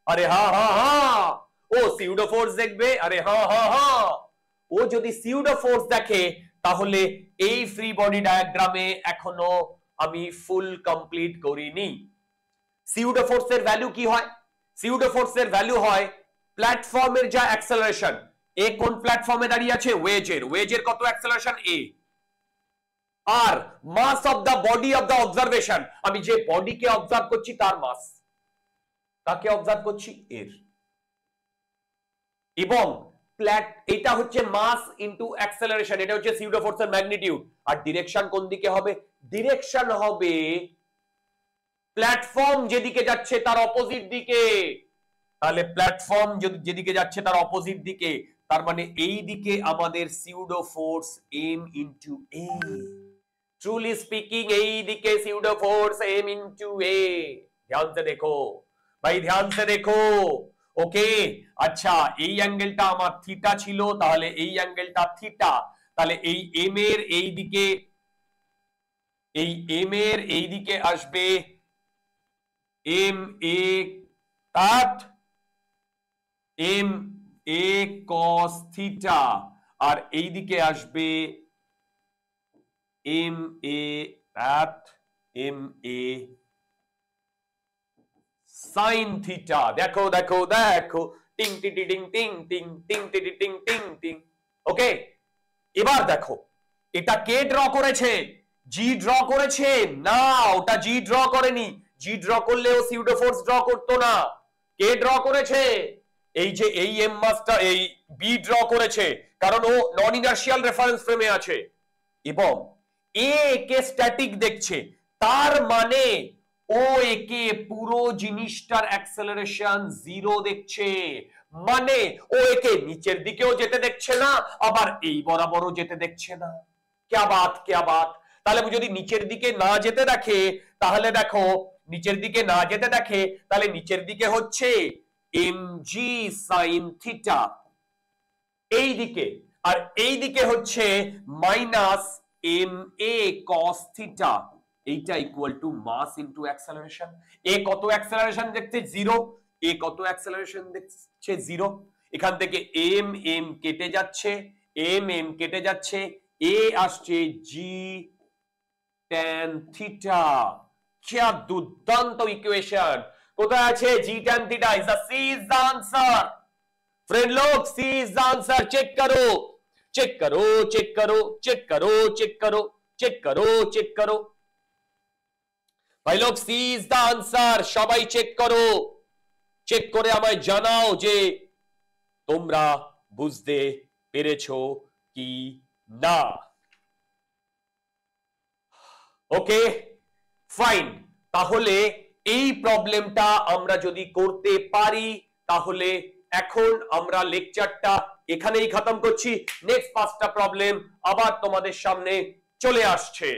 আরে হ্যাঁ হ্যাঁ হ্যাঁ, ও সিউডো ফোর্স দেখবে, আরে হ্যাঁ হ্যাঁ হ্যাঁ। ও যদি সিউডো ফোর্স দেখে তাহলে এই ফ্রি বডি ডায়াগ্রামে এখনো আমি ফুল কমপ্লিট করিনি। সিউডো ফোর্সের ভ্যালু কি হয়? সিউডো ফোর্সের ভ্যালু হয় প্ল্যাটফর্মের যা অ্যাক্সেলারেশন, এ কোন প্ল্যাটফর্মে দাঁড়িয়ে আছে? ওয়েজের কত অ্যাক্সেলারেশন? এ। আর mass of the body of the observation, আমি যে বডিকে অবজার্ভ করছি তার মাস, তাকে অবজার্ভ করছি এর। এবং এটা হচ্ছে মাস ইনটু অ্যাক্সেলারেশন, এটা হচ্ছে সিউডো ফোর্সের ম্যাগনিটিউড। আর ডিরেকশন কোন দিকে হবে? ডিরেকশন হবে প্ল্যাটফর্ম যেদিকে যাচ্ছে তার অপোজিট দিকে। তাহলে প্ল্যাটফর্ম যেদিকে যাচ্ছে তার অপোজিট দিকে, তার মানে এই দিকে আমাদের pseudo force M into a. Truly speaking এই দিকে pseudo force M into a. ध्यान से देखो भाई, ध्यान से देखो। ওকে, আচ্ছা এই অ্যাঙ্গেলটা আমার থিটা ছিল, তাহলে এই অ্যাঙ্গেলটা থিটা, তাহলে এই এম এর এই দিকে, এই এম এর এই দিকে আসবে M A cut M A cos theta, আর এই দিকে আসবে M A at M A sine theta. দেখো দেখো দেখো, টিং টি টি টিং টিং টিং টিং টি টি টিং টিং টিং। ওকে, এবার দেখো এটা কে ড্র করেছে? জি ড্র করেছে? না, ওটা জি ড্র করেনি। জি ড্র করলে ও সিউডো ফোর্স ড্র করতো না। কে ড্র করেছে? এই যে এই এম মাসটা এই বি ড্র করেছে, কারণ ও নন ইনার্শিয়াল রেফারেন্স ফ্রেমে আছে এবং এ কে স্ট্যাটিক দেখছে। তার মানে ও একে পুরো জিনিসটার অ্যাক্সেলারেশন জিরো দেখছে, মানে ও একে নিচের দিকেও যেতে দেখছে না, আবার এই বরাবরও যেতে দেখছে না। क्या बात क्या बात। তাহলে যদি নিচের দিকে না যেতে দেখে, তাহলে দেখো নিচের দিকে না যেতে দেখে, তাহলে নিচের দিকে হচ্ছে mg sin থিটা এই দিকে, আর এই দিকে হচ্ছে মাইনাস এম এ কস থিটা। এইটা equal to mass into acceleration. এ কত অ্যাক্সেলারেশন দেখতে? জিরো। এ কত অ্যাক্সেলারেশন দেখছে? জিরো। এখান থেকে এম এম কেটে যাচ্ছে, এম এম কেটে যাচ্ছে, এ আসছে জি ট্যান থিটা। क्या দুর্দান্ত ইকুয়েশন। কোথায় আছে g tan theta? Is the C is the answer. Friend लोग C is the answer. Check करो चेक करो चेक करो चेक करो चेक करो चेक करो चेक करो भाई लोग, सी इज द आंसर। সবাই চেক করো, চেক করে আমায় জানাও যে তোমরা বুঝতে পেরেছো কি না। ওকে ফাইন, তাহলে এই প্রবলেমটা আমরা যদি করতে পারি তাহলে এখন আমরা লেকচারটা এখানেই খতম করছি। নেক্সট 5টা প্রবলেম আবার তোমাদের সামনে চলে আসছে।